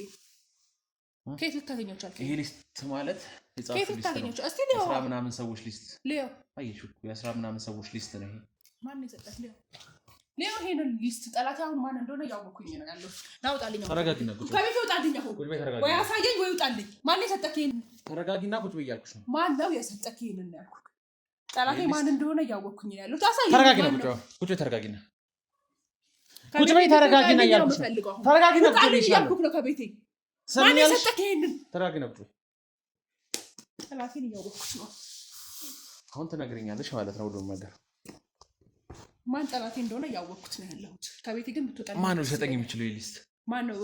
ከየት ልታገኘው ቻልክ? ይሄ ሊስት ማለት የጻፍሽው ሊስት ነው። እስቲ ሊዮ 10 ምናምን ሰዎች ሊስት ሊዮ አየሽ እኮ የ10 ምናምን ሰዎች ሊስት ነው። ይሄ ማን የሰጠህ? ሊዮ ይሄንን ሊስት ጠላት አሁን ማን እንደሆነ ያወኩኝ ነው ያለው። ናውጣልኝ። ተረጋጊና ቁጭ ከቤት ወጣልኝ። አሁን ወይ አሳየኝ ወይ ውጣልኝ። ማን የሰጠህ? ይሄን ተረጋጊና ቁጭ ብያልኩሽ ነው። ማን ነው የሰጠህ? ይሄንን ያልኩህ ጠላቴ ማን እንደሆነ ያወኩኝ ነው ያለው። ታሳየኝ። ተረጋጊና ቁጭ ተረጋጊና ቁጭ በይ። ተረጋጊና እያልኩሽ ነው። ተረጋጊና ቁጭ በይ እያልኩሽ ነው። ከቤቴ ማን የሰጠህ? ይሄንን ተረጋጊና ቁጭ በይ። ጠላቴን እያወኩሽ ነው። አሁን ትነግረኛለሽ ማለት ነው ሁሉም ነገር። ማን ጠላቴ እንደሆነ ያወኩት ነው ያለሁት። ከቤቴ ግን ብትወጣ ማን ነው ሊሰጠኝ የሚችለው? ይሄ ሊስት ማን ነው?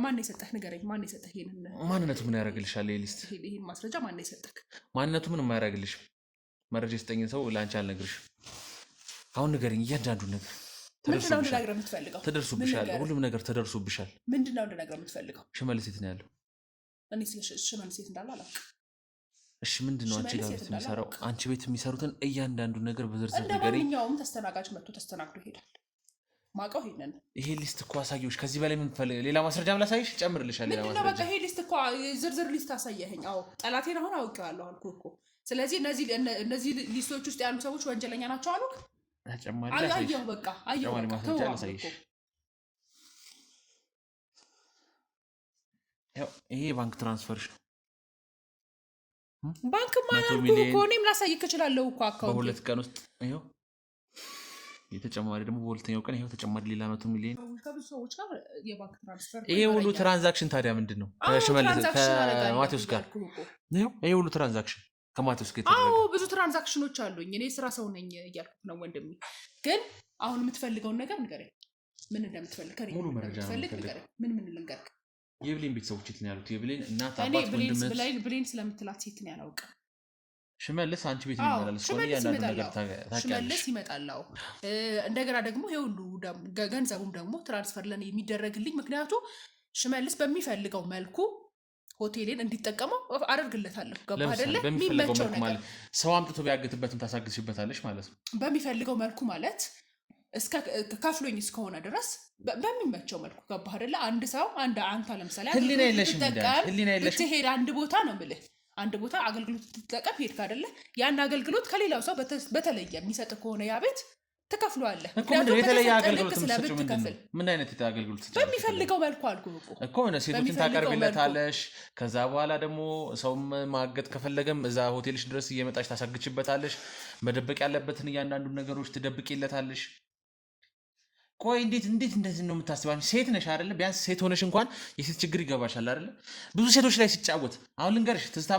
ማን የሰጠህ? ንገረኝ። ማን የሰጠህ? ይሄንን ማንነቱ ምን ያደርግልሻል? ይሄ ሊስት ይሄን ማስረጃ ማን የሰጠህ? ማንነቱ ምንም አያደርግልሽም። መረጃ የሰጠኝን ሰው ለአንቺ አልነግርሽም። አሁን ንገረኝ እያንዳንዱ ነገር። ምንድነው እንድነግርህ የምትፈልገው? ተደርሶብሻል። ሁሉም ነገር ተደርሶብሻል። ምንድነው እንድነግርህ የምትፈልገው? ሽመልስ የት ነው ያለው? እኔ ስለ ሽመልስ የት እንዳለ አላውቅም። እሺ ምንድነው አንቺ ጋር ቤት የሚሰራው? አንቺ ቤት የሚሰሩትን እያንዳንዱ ነገር በዝርዝር ንገሪኝ። እንደማንኛውም ተስተናጋጅ መጥቶ ተስተናግዶ ይሄዳል። ማውቀው ይሄንን። ይሄ ሊስት እኮ አሳየሁሽ። ከዚህ በላይ ምን ፈልግ? ሌላ ማስረጃም ላሳይሽ? ጨምርልሻል ሌላ ማስረጃ። በቃ ይሄ ሊስት እኮ ዝርዝር ሊስት አሳየኸኝ። አዎ ጠላቴን አሁን አውቄዋለሁ አልኩህ እኮ። ስለዚህ እነዚህ ሊስቶች ውስጥ ያሉ ሰዎች ወንጀለኛ ናቸው አሉክ። ተጨማሪ አየሁ፣ በቃ አየሁ። ማስረጃ ላሳይሽ። ያው ይሄ ባንክ ትራንስፈርሽ ነው። ባንክ ማለት እኮ እኔም ላሳይህ እችላለሁ እኮ አካውንት በሁለት ቀን ውስጥ ይሄው የተጨማሪ ደግሞ በሁለተኛው ቀን ይሄው ተጨማሪ ሌላ 100 ሚሊዮን ከብዙ ሰዎች ጋር የባንክ ትራንስፈር። ይሄ ሁሉ ትራንዛክሽን ታዲያ ምንድን ነው? ከሽመልስ ከማቴዎስ ጋር ይሄ ሁሉ ትራንዛክሽን ከማቴዎስ ጋር የተደረገ። አዎ ብዙ ትራንዛክሽኖች አሉኝ። እኔ ስራ ሰው ነኝ እያልኩት ነው ወንድሜ። ግን አሁን የምትፈልገውን ነገር ንገረኝ። ምን እንደምትፈልግ ከኔ ሙሉ መረጃ ነው ንገረኝ። ምን ልንገርህ? የብሌን ቤተሰቦች የት ነው ያሉት? የብሌን እናት አባት ወንድምህ። ብሌን ስለምትላት ሴት ነው ያላውቅም። ሽመልስ አንቺ ቤት የሚመላለስ ከሆነ እያንዳንዱ ነገር ታውቂያለሽ። ሽመልስ ይመጣል። እንደገና ደግሞ ይሄ ሁሉ ገንዘቡም ደግሞ ትራንስፈር ለኔ የሚደረግልኝ ምክንያቱ ሽመልስ በሚፈልገው መልኩ ሆቴሌን እንዲጠቀመው አደርግለታለሁ። ገባ አይደለ? የሚመቸው ነገር ሰው አምጥቶ ቢያገትበትም ታሳግዝሽበታለሽ ማለት ነው። በሚፈልገው መልኩ ማለት እስከ ከፍሎኝ እስከሆነ ድረስ በሚመቸው መልኩ። ገባ አይደለ? አንድ ሰው አንተ ለምሳሌ ህሊና የለሽም ብትሄድ አንድ ቦታ ነው የምልህ፣ አንድ ቦታ አገልግሎት ትጠቀም ሄድክ አይደለ? ያን አገልግሎት ከሌላው ሰው በተለየ የሚሰጥ ከሆነ ያ ቤት ትከፍለዋለህ። የተለየ አገልግሎት ስለምትከፍል ምን አይነት አገልግሎት በሚፈልገው መልኩ አልኩህ እኮ ሆነ ሴቶችን ታቀርብለታለሽ። ከዛ በኋላ ደግሞ ሰውም ማገጥ ከፈለገም እዛ ሆቴልሽ ድረስ እየመጣች ታሳግችበታለሽ። መደበቅ ያለበትን እያንዳንዱ ነገሮች ትደብቂለታለሽ። ቆይ እንዴት እንደዚህ ነው የምታስባኝ? ሴት ነሽ አይደለ? ቢያንስ ሴት ሆነሽ እንኳን የሴት ችግር ይገባሻል አይደለ? ብዙ ሴቶች ላይ ሲጫወት አሁን ልንገርሽ፣ ትዝታ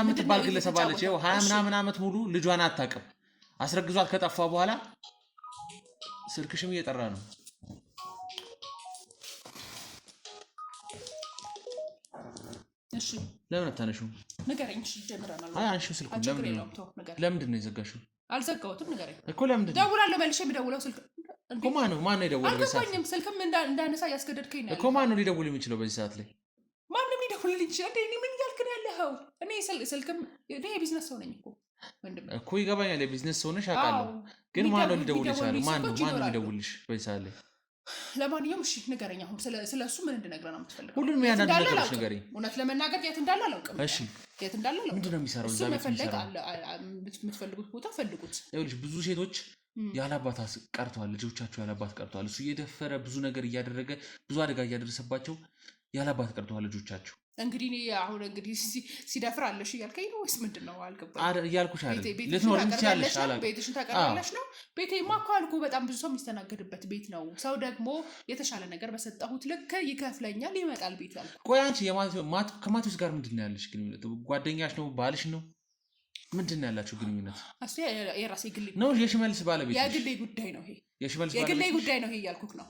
የምትባል ግለሰብ አለች። ይኸው 20 ምናምን ዓመት ሙሉ ልጇን አታውቅም። አስረግዟት ከጠፋ በኋላ ስልክሽም እየጠራ ነው። እሺ ለምን አታነሺው? ንገረኝ። እሺ ጀምረናል። አይ አንሺው ስልኩን። ለምንድን ነው የዘጋሽው? አልዘጋሁትም። ንገረኝ እኮ ለምንድን ነው? ደውላለሁ መልሼ የምደውለው ስልክ እኮ ማን ነው የደወለው? አልገባኝም። ስልክም እንዳነሳ እያስገደድከኝ ነው እኮ። ማን ነው ሊደውል የሚችለው በዚህ ሰዓት ላይ? ማንም ሊደውልልኝ ይችላል። እኔ ምን እያልክ ነው ያለኸው? እኔ ስልክም እኔ የቢዝነስ ሰው ነኝ እኮ ይገባኛል። የቢዝነስ ሰው ነሽ አውቃለሁ። ግን ማን ነው ሊደውል ይችላል? ማን ነው ሊደውልልሽ በዚህ ሰዓት ላይ? ለማንኛውም እሺ ንገረኝ። አሁን ስለ እሱ ምን እንድነግርህ ነው የምትፈልገው? ሁሉንም ያንዳንድ ነገሮች ንገረኝ። እውነት ለመናገር የት እንዳለ አላውቅም። እሺ የት እንዳለ አላውቅም። ምንድን ነው የሚሰራው? እሱ መፈለግ የምትፈልጉት ቦታ ፈልጉት። ይኸውልሽ ብዙ ሴቶች ያላባት ቀርተዋል። ልጆቻቸው ያላባት ቀርተዋል። እሱ እየደፈረ ብዙ ነገር እያደረገ ብዙ አደጋ እያደረሰባቸው ያላባት ቀርተዋል ልጆቻቸው። እንግዲህ አሁን ሲደፍር አለሽ እያልከኝ ነው ወይስ ምንድን ነው? አልገባኝም። እያልኩሽ አይደል? ልትኖር ትችያለሽ። ቤትሽን ታቀርቢያለሽ ነው። ቤቴማ እኮ አልኩህ በጣም ብዙ ሰው የሚስተናገድበት ቤት ነው። ሰው ደግሞ የተሻለ ነገር በሰጠሁት ልክ ይከፍለኛል፣ ይመጣል ቤት ያልኩህ። ቆይ አንቺ ከማቴዎስ ጋር ምንድን ነው ያለሽ ግንኙነት? ጓደኛሽ ነው? ባልሽ ነው? ምንድን ነው ያላችሁ ግንኙነት? እሱ የራሴ ግል ነው። የሽመልስ ባለቤት የግሌ ጉዳይ ነው ይሄ። የግሌ ጉዳይ ነው ይሄ እያልኩህ ነው።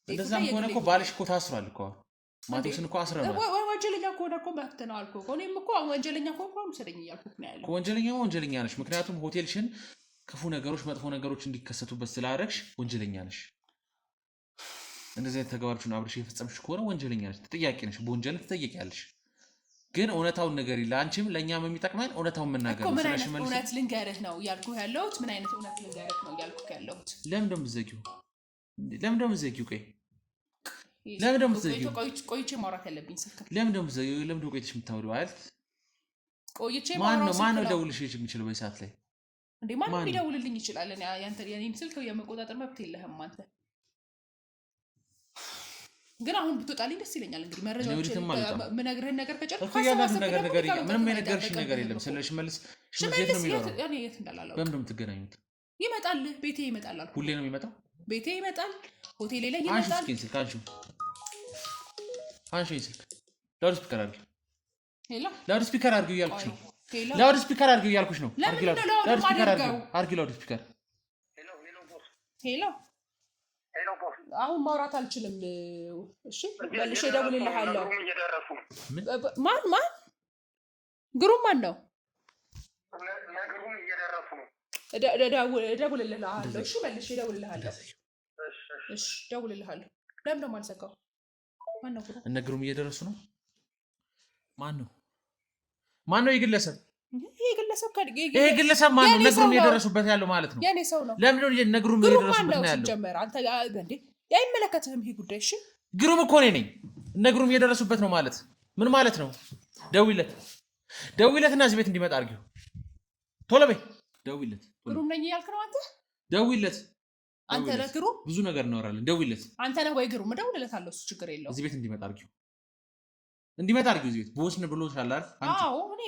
እንደዛም ከሆነ እኮ ባልሽ እኮ ታስሯል እኮ። ማቴዎስን እኮ አስረናል። ወንጀለኛ ከሆነ እኮ መብት ነው አልኩህ እኮ። እኔም እኮ ወንጀለኛ ከሆንኩ ውሰደኝ እያልኩህ ነው ያለው። ወንጀለኛ ነሽ። ምክንያቱም ሆቴልሽን ክፉ ነገሮች፣ መጥፎ ነገሮች እንዲከሰቱበት ስላደረግሽ ወንጀለኛ ነሽ። እንደዚህ አይነት ተግባሮችን አብረሽ የፈጸምሽ ከሆነ ወንጀለኛ ነሽ፣ ተጠያቂ ነሽ። በወንጀል ትጠየቂያለሽ። ግን እውነታውን ንገሪ። ለአንቺም ለእኛም የሚጠቅመን እውነታውን መናገር ነው። ምን አይነት እውነት ልንገርህ ነው እያልኩህ ያለሁት? ምን አይነት እውነት ልንገርህ ነው እያልኩህ ያለሁት? ለምን ደሞ ዘጊው? ቆይ ለምን ደሞ ዘጊው? ቆይቼ ማውራት ያለብኝ ስልክ ለምን ደሞ ዘጊው? ለምን ደሞ ቆይተሽ የምታወሪው አይደል? ቆይቼ ማን ነው ደውልሽ የሚችለው በዚህ ሰዓት ላይ? እንዴ ማንም ሊደውልልኝ ይችላል። የኔን ስልክ የመቆጣጠር መብት የለህም አንተ። ግን አሁን ብትወጣልኝ ደስ ይለኛል። እንግዲህ መረጃዎችን ምነግርህን ነገር ከጨረስኩ ምንም የነገርሽኝ ነገር የለም። ሽመልስ የት ነው የሚኖረው? የት እንዳላለው በምን ነው የምትገናኙት? ይመጣል፣ ቤቴ ይመጣል አልኩህ። ሁሌ ነው የሚመጣው? ቤቴ ይመጣል፣ ሆቴሌ ላይ ይመጣል። አንሺ ስልክ ላውድ ስፒከር አድርጊ። ላውድ ስፒከር አድርጊው እያልኩሽ ነው። ላውድ ስፒከር አድርጊው እያልኩሽ ነው። ላውድ ስፒከር አድርጊው። ላውድ ስፒከር ሄሎ አሁን ማውራት አልችልም። እሺ መልሼ እደውልልሃለሁ። ማን ግሩም ማን ነው? እደውልልሃለሁ። እሺ መልሼ እደውልልሃለሁ። እሺ እደውልልሃለሁ። ለምን ደግሞ አልዘጋው? ማን ነው ግሩም? እነ ግሩም እየደረሱ ነው። ማን ነው? የግለሰብ ይሄ ግለሰብ ማን ነው? እነ ግሩም እየደረሱበት ያለው ማለት ነው። የኔ ሰው ነው። ለምን ነው እነ ግሩም እየደረሱበት ነው ያለው? ጀመር አንተ እንዴ አይመለከትህም ይሄ ጉዳይ። እሺ ግሩም እኮ ነኝ። እነ ግሩም እየደረሱበት ነው ማለት ምን ማለት ነው? ደውይለትና እዚህ ቤት እንዲመጣ አድርጊው። ቶሎ በይ ደውይለት። ግሩም ነኝ እያልክ ነው አንተ? ደውይለት። አንተ ነህ ግሩም? ብዙ ነገር እናወራለን። ደውይለት። አንተ ነህ ወይ ግሩም? እደውልለታለሁ። እሱ ችግር የለውም። እዚህ ቤት እንዲመጣ አድርጊው። እዚህ ቤት ቦስን ብሎሻል አይደል? አዎ እኔ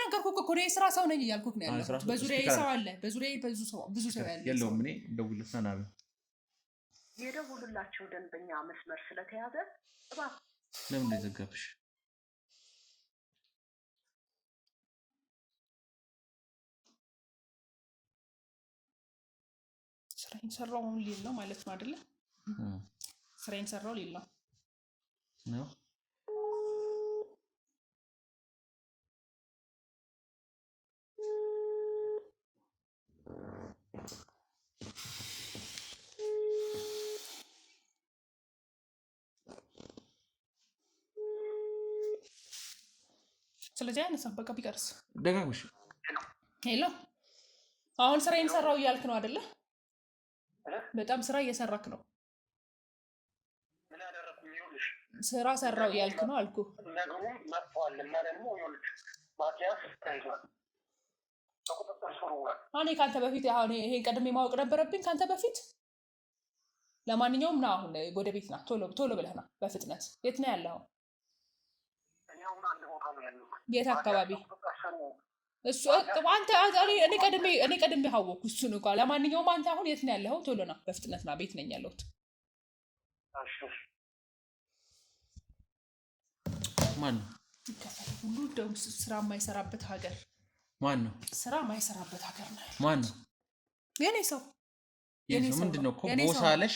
ነገርኩህ እኮ እኔ የስራ ሰው ነኝ እያልኩህ ነው ያለው። በዙሪያዬ ሰው አለ። በዙሪያዬ ብዙ ሰው ያለ የለውም። እኔ ደውይለትና ና በይ። የደውሉላቸው ደንበኛ መስመር ስለተያዘ ለምን እንደዘጋብሽ? ስራዬን ሰራው ሊል ነው ማለት ነው አይደለ? ስራዬን ሰራው ሊል ነው ነው። ስለዚህ አይነሳም። በቃ ቢቀርስ ደጋግመሽ ሄሎ፣ አሁን ስራዬን ሰራው እያልክ ነው አይደለ? በጣም ስራ እየሰራክ ነው። ስራ ሰራው እያልክ ነው አልኩህ። ነገሩን መጥቷል እና ደግሞ ማቲያስ ተይዟል፣ በቁጥጥር ስር ውሏል። እኔ ከአንተ በፊት አሁን ይሄን ቀድሜ ማወቅ ነበረብኝ ከአንተ በፊት። ለማንኛውም ና አሁን ወደ ቤት ና፣ ቶሎ ብለህ ና በፍጥነት። የት ነው ያለኸው? እኔ አሁን አንድ ቦታ ነው ያለሁት። የት አካባቢ? እሱ አንተ እኔ ቀድሜ ሀወኩ እሱን እንኳን። ለማንኛውም አንተ አሁን የት ነው ያለኸው? ቶሎ ና፣ በፍጥነት ና። ቤት ነኝ ያለሁት። ማን ነው ሁሉ እንደውም ስራ የማይሰራበት ሀገር። ማን ነው ስራ የማይሰራበት ሀገር ነው? ማን ነው? የኔ ሰው ምንድን ነው እኮ ቦሳ አለሽ።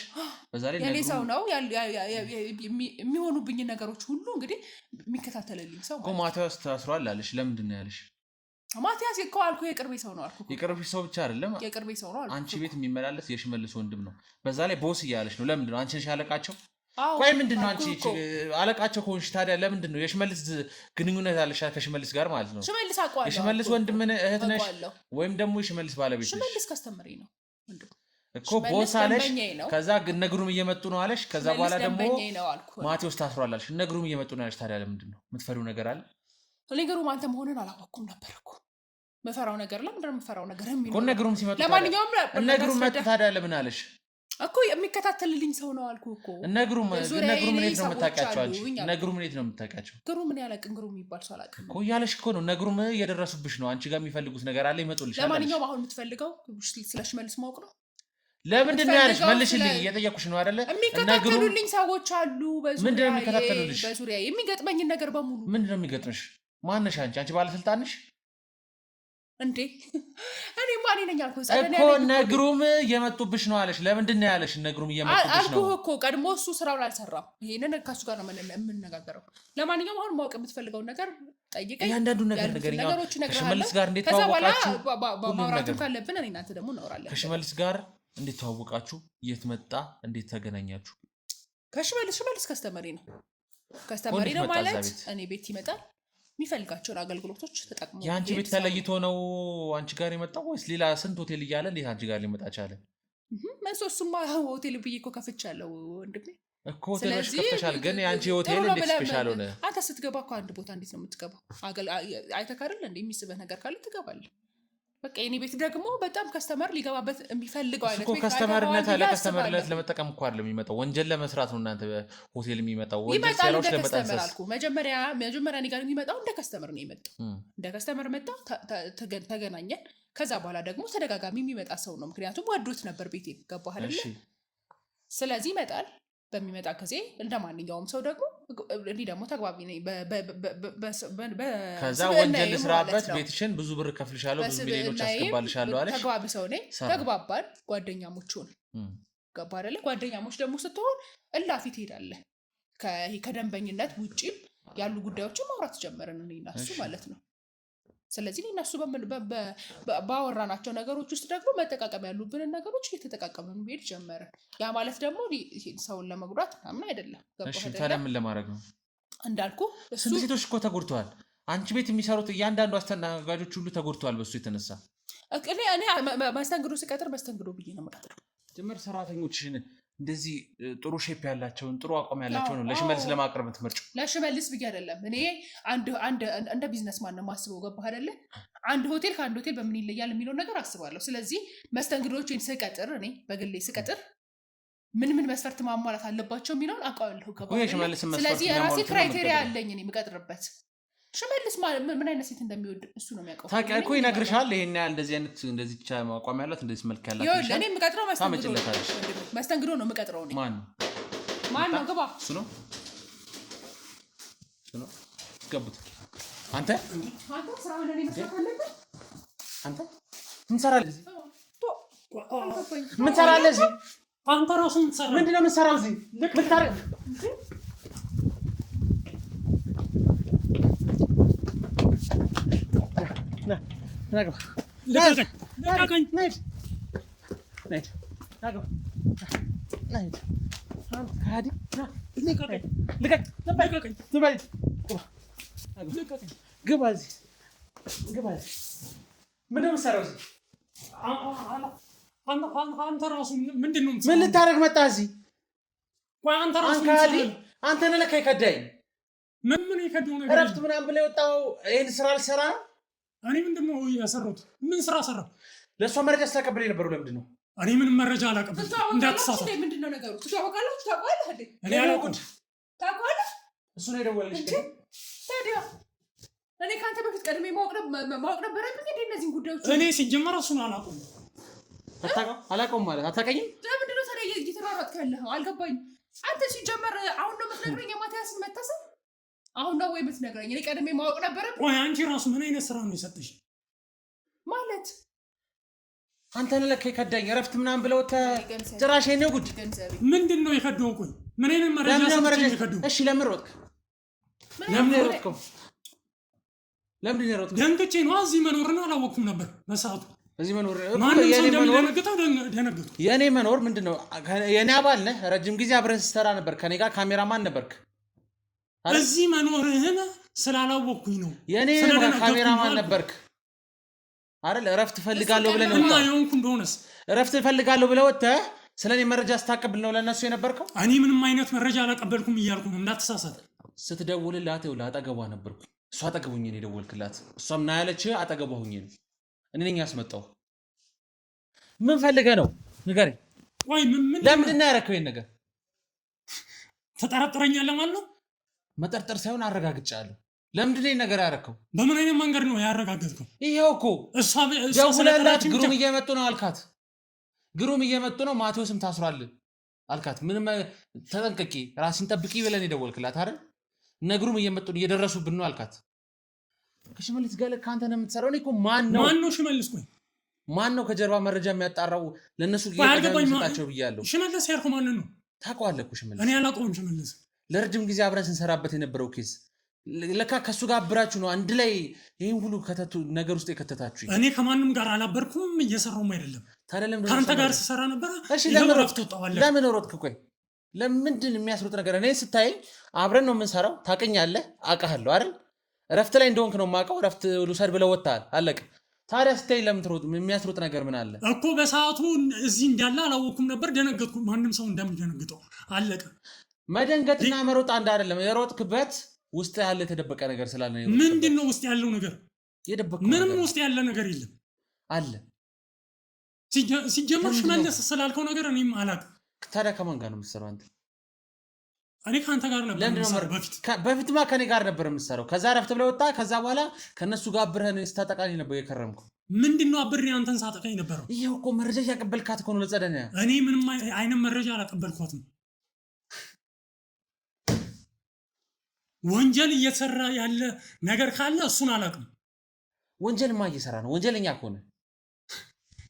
በዛ ላይ የኔ ሰው ነው የሚሆኑብኝ ነገሮች ሁሉ እንግዲህ የሚከታተልልኝ ሰው እኮ። ማቲያስ ታስሯል አለሽ። ለምንድን ነው ያለሽ? ማቲያስ እኮ አልኩ የቅርቤ ሰው ነው አልኩ። የቅርቤ ሰው ብቻ አይደለም የቅርቤ ሰው ነው አልኩ። አንቺ ቤት የሚመላለስ የሽመልስ ወንድም ነው። በዛ ላይ ቦስ እያለሽ ነው። ለምንድን ነው አንቺ ነሽ አለቃቸው? ቆይ ምንድን ነው አንቺ አለቃቸው ከሆንሽ ታዲያ ለምንድን ነው የሽመልስ ግንኙነት አለሽ ከሽመልስ ጋር ማለት ነው? ሽመልስ አውቀዋለሁ። የሽመልስ ወንድም እህት ነሽ ወይም ደግሞ የሽመልስ ባለቤት ነሽ? ሽመልስ ከስተመሪ ነው እኮ ቦስ አለሽ። ከዛ እነግሩም እየመጡ ነው አለሽ። ከዛ በኋላ ደግሞ ማቴዎስ ታስሯል አለሽ። እነግሩም እየመጡ ነው አለሽ። ታዲያ ለምንድን ነው የምትፈሪው ነገር አለ? ነገሩም አንተ መሆንን አላወኩም ነበር እኮ። መፈራው ነገር ለምንድን ነው የምፈራው ነገር የሚለው እኮ። እነግሩም ሲመጡ ለማንኛውም እነግሩም መጡ ታዲያ ለምን አለሽ እኮ? የሚከታተልልኝ ሰው ነው አልኩ እኮ። እነግሩም እንዴት ነው የምታውቂያቸው አንቺ? እነግሩም እንዴት ነው የምታውቂያቸው? ግሩም ምን ያለቅ ግሩም የሚባል ሰው አላውቅም እኮ እያለሽ እኮ ነው። እነግሩም እየደረሱብሽ ነው። አንቺ ጋር የሚፈልጉት ነገር አለ፣ ይመጡልሻል። ለማንኛውም አሁን የምትፈልገው ስለ ሽመልስ ማወቅ ነው። ለምንድን ነው ያለሽ? መልሽልኝ፣ እየጠየኩሽ ነው አይደለ? የሚከታተሉልኝ ሰዎች አሉ በዙሪያ። ምንድን ነው የሚከታተሉልሽ? በዙሪያ የሚገጥመኝን ነገር በሙሉ። ምንድን ነው የሚገጥምሽ? ማነሽ አንቺ? አንቺ ባለስልጣን ነሽ እንዴ? እኔ ማን ነኝ አልኩህ እኮ። እነግሩም እየመጡብሽ ነው አለሽ። ለምንድን ነው ያለሽ? እነግሩም እየመጡብሽ ነው አልኩህ እኮ። ቀድሞ እሱ ስራውን አልሰራም። ይሄንን ከሱ ጋር ነው የምንነጋገረው። ለማንኛውም አሁን ማወቅ የምትፈልገውን ነገር ጠይቀኝ። እያንዳንዱ ነገር ንገረኝ። ከሽመልስ ጋር እንዴት ተዋወቃችሁ? ማውራትም ካለብን እኔ እናንተ ደግሞ እናወራለን። ከሽመልስ ጋር እንዴት ተዋወቃችሁ? የት መጣ? እንዴት ተገናኛችሁ? ሽመልስ ከስተመሪ ነው። ከስተመሪ ነው ማለት እኔ ቤት ይመጣል፣ የሚፈልጋቸውን አገልግሎቶች ተጠቅሞ። የአንቺ ቤት ተለይቶ ነው አንቺ ጋር የመጣው ወይስ ሌላ ስንት ሆቴል እያለ እንዴት አንቺ ጋር ሊመጣ ቻለ? እሱማ ሆቴል ብዬ እኮ ከፍቻለሁ ወንድሜ እኮ። ሆቴሎች ከፍተሻል፣ ግን የአንቺ ሆቴል እንዴት ስፔሻል ሆነ? አንተ ስትገባ እኮ አንድ ቦታ እንዴት ነው የምትገባው? አይተህ አይደል እንደ የሚስበህ ነገር ካለ ትገባለህ። በቃ የኔ ቤት ደግሞ በጣም ከስተመር ሊገባበት የሚፈልገው አይነት ቤት ከስተመርነት አለ። ከስተመርነት ለመጠቀም እኮ አይደለም የሚመጣው፣ ወንጀል ለመስራት ነው እናንተ ሆቴል የሚመጣው። ወንጀል ሰራዎች ለመጣንሰስ መጀመሪያ እኔ ጋር የሚመጣው እንደ ከስተመር ነው የመጣው። እንደ ከስተመር መጣ፣ ተገናኘን። ከዛ በኋላ ደግሞ ተደጋጋሚ የሚመጣ ሰው ነው፣ ምክንያቱም ወዶት ነበር ቤቴ። ገባህ አይደል? ስለዚህ ይመጣል። በሚመጣ ጊዜ እንደ ማንኛውም ሰው ደግሞ እንዲህ ደግሞ ተግባቢ ነኝ። ከዛ ወንጀል ስራበት ቤትሽን ብዙ ብር ከፍልሻለሁ፣ ብዙ ሚሊዮኖች አስገባልሻለሁ አለሽ። ተግባቢ ሰው ነኝ። ተግባባን፣ ጓደኛሞች ሆን። ገባ አይደለ? ጓደኛሞች ደግሞ ስትሆን እላፊ ትሄዳለህ። ከደንበኝነት ውጪም ያሉ ጉዳዮችን ማውራት ጀመርን እኔ እና እሱ ማለት ነው። ስለዚህ እነሱ ባወራናቸው ነገሮች ውስጥ ደግሞ መጠቃቀም ያሉብንን ነገሮች እየተጠቃቀምን መሄድ ጀመርን። ያ ማለት ደግሞ ሰውን ለመጉዳት ምናምን አይደለም። ታዲያ ምን ለማድረግ ነው? እንዳልኩ ስንት ሴቶች እኮ ተጎድተዋል። አንቺ ቤት የሚሰሩት እያንዳንዱ አስተናጋጆች ሁሉ ተጎድተዋል በሱ የተነሳ። እኔ መስተንግዶ ስቀጥር መስተንግዶ ብዬ ነው የምቀጥረው። ጀመር ሰራተኞችሽን እንደዚህ ጥሩ ሼፕ ያላቸውን ጥሩ አቋም ያላቸው ነው ለሽመልስ ለማቅረብ ትመርጭው? ለሽመልስ ብዬ አይደለም። እኔ እንደ ቢዝነስማን ነው የማስበው። ገባህ አይደለ? አንድ ሆቴል ከአንድ ሆቴል በምን ይለያል የሚለውን ነገር አስባለሁ። ስለዚህ መስተንግዶችን ስቀጥር፣ እኔ በግሌ ስቀጥር ምን መስፈርት ማሟላት አለባቸው የሚለውን አውቃለሁ። ስለዚህ የራሴ ክራይቴሪያ አለኝ እኔ የምቀጥርበት። ሽመልስ ምን አይነት ሴት እንደሚወድ እሱ ነው የሚያውቀው። ታውቂያ እኮ ይነግርሻል። ይሄን ያህል እንደዚህ ብቻ ማቋም ያላት እንደዚህ መልክ ያላት ይኸውልህ፣ እኔ የምቀጥረው መስተንግዶ ነው የምቀጥረው። እኔ ማን ነው? ግባ። እሱ ነው ገቡት። አንተ ስራውን ለኔ መስራት አለብህ። አንተ ምን ትሰራለህ? ምን ትሰራለህ እዚህ? አንተ ራሱ ምን ትሰራለህ? ምንድን ነው የምትሰራው እዚህ? ምን ታረግ? ምን ልታረግ መጣህ እዚህ? አንተ ነህ ለካ የከዳኝ። ምን የከዳው ነገር? እረፍት ምናምን ብለህ የወጣው ይሄን ስራ ልሰራ ነው? እኔ ምንድን ነው የሰራሁት? ምን ስራ ሰራሁ? ለእሷ መረጃ ስታቀብል የነበረው ለምንድን ነው? እኔ ምንም መረጃ አላቀብልም። እንዳትሳሳት። ምንድን ነው ነገሩ? ትታወቃላችሁ? ታውቃለህ? እኔ አላውቅም። ታውቃለህ? እሱ ነው የደወለልሽ? ታዲያ እኔ ካንተ በፊት ቀድሜ ማወቅ ነበረብኝ እንዴ እነዚህን ጉዳዮች? እኔ ሲጀመር እሱን አላውቀውም። አላውቀውም ማለት አታውቀኝም? ለምንድን ነው ታዲያ እየተሯሯጥክ ያለኸው? አልገባኝም። አንተ ሲጀመር አሁን ነው የምትነግረኝ የማቲያስን መታሰብ? አሁን ነው ወይ የምትነግረኝ? እኔ ቀድሜ ማወቅ ነበረብኝ። ቆይ አንቺ ራሱ ምን አይነት ስራ ነው የሰጠሽ? ማለት አንተን ለከ ከዳኝ እረፍት ምናምን ብለው ጭራሽ ነው ጉድ። ምንድን ነው የከዳው? ቆይ ምን አይነት መረጃ ሰጠሽ የከዳው? እሺ ለምን ሮጥክ? ለምን ሮጥከው? ለምን ሮጥክ? ደንግጬ ነው። እዚህ መኖርን አላወቅኩም ነበር በሰዓቱ። እዚህ መኖር የኔ መኖር ምንድነው? የኔ አባል ነህ። ረጅም ጊዜ አብረን ስትሰራ ነበር። ከኔ ጋር ካሜራማን ነበርክ። እዚህ መኖርህን ስላላወቅኩኝ ነው። የኔ ካሜራማን ነበርክ አይደል? እረፍት ፈልጋለሁ ብለህ ነው እና የሆንኩ እንደሆነስ እረፍት ፈልጋለሁ ብለህ ወጥተህ ስለኔ መረጃ ስታቀብል ነው ለነሱ የነበርከው? እኔ ምንም አይነት መረጃ አላቀበልኩም እያልኩ ነው። እንዳትሳሳት። ስትደውልላት ይኸውልህ አጠገቧ ነበርኩ። እሷ አጠገብ ሆኜ ነው የደወልክላት። እሷም ና ያለችህ አጠገቧ ሆኜ ነው። እኔ ነኝ ያስመጣው። ምን ፈልገህ ነው ንገረኝ። ቆይ ለምንድን ነው ያደረከው ይሄን ነገር? ተጠራጥረኛለህ ማለት ነው? መጠርጠር ሳይሆን አረጋግጫለሁ። ለምንድን ነው ነገር ያደረከው? በምን አይነት መንገድ ነው ያረጋገጥከው? ይሄው እኮ ደውለህላት ግሩም እየመጡ ነው አልካት። ግሩም እየመጡ ነው ማቴዎስም ታስሯል አልካት። ምንም ተጠንቀቂ ራስን ጠብቂ ብለን የደወልክላት አይደል? እነ ግሩም እየመጡ እየደረሱብን ነው አልካት። ከሽመልስ ጋር ካንተ ነው የምትሰራው። እኔ እኮ ማን ነው ሽመልስ? ቆይ ማን ነው ከጀርባ መረጃ የሚያጣራው? ለነሱ እየተጋጨው ብያለሁ። ሽመልስ ያልከው ማን ነው? ታውቀዋለህ እኮ ሽመልስ። እኔ አላውቀውም ሽመልስ። ለረጅም ጊዜ አብረን ስንሰራበት የነበረው ኬስ ለካ ከሱ ጋር አብራችሁ ነው አንድ ላይ ይሄን ሁሉ ነገር ውስጥ የከተታችሁ። እኔ ከማንም ጋር አላበርኩም፣ እየሰራውም አይደለም። ካንተ ጋር ስሰራ ነበር። እሺ ለምን ሮጥክ? ቆይ ለምንድን የሚያስሩት ነገር? እኔ ስታይ አብረን ነው የምንሰራው። ታውቀኛለህ፣ አውቃለሁ አይደል? እረፍት ላይ እንደሆንክ ነው የማውቀው። እረፍት ልውሰድ ብለህ ወጥተሃል፣ አለቀ። ታዲያ ስታይ ለምን ትሮጥ? የሚያስሩት ነገር ምን አለ እኮ? በሰዓቱ እዚህ እንዳለ አላወኩም ነበር፣ ደነገጥኩ። ማንም ሰው እንደሚደነግጠው አለቀ። መደንገጥና መሮጥ አንድ አይደለም። የሮጥክበት ውስጥ ያለ የተደበቀ ነገር ስላለ ነው። ምንድነው ውስጥ ያለው ነገር? የደበቀው ምንም ውስጥ ያለ ነገር የለም አለ። ሲጀመር ሽመልስ ስላልከው ነገር እኔም አላውቅም። ታዲያ ከማን ጋር ነው የምትሰራው አንተ? እኔ ከአንተ ጋር ነበር የምሰራው በፊትማ ከኔ ጋር ነበር የምትሰራው። ከዛ ረፍት ብለህ ወጣ። ከዛ በኋላ ከነሱ ጋር አብረን ስታጠቃኝ ነበር የከረምኩ። ምንድነው አብሬ አንተን ሳጠቃኝ ነበረው? ይሄው እኮ መረጃ ያቀበልካት እኮ ነው ለጸደኛ። እኔ ምንም አይነት መረጃ አላቀበልኳትም። ወንጀል እየሰራ ያለ ነገር ካለ እሱን አላውቅም። ወንጀልማ እየሰራ ነው። ወንጀለኛ ከሆነ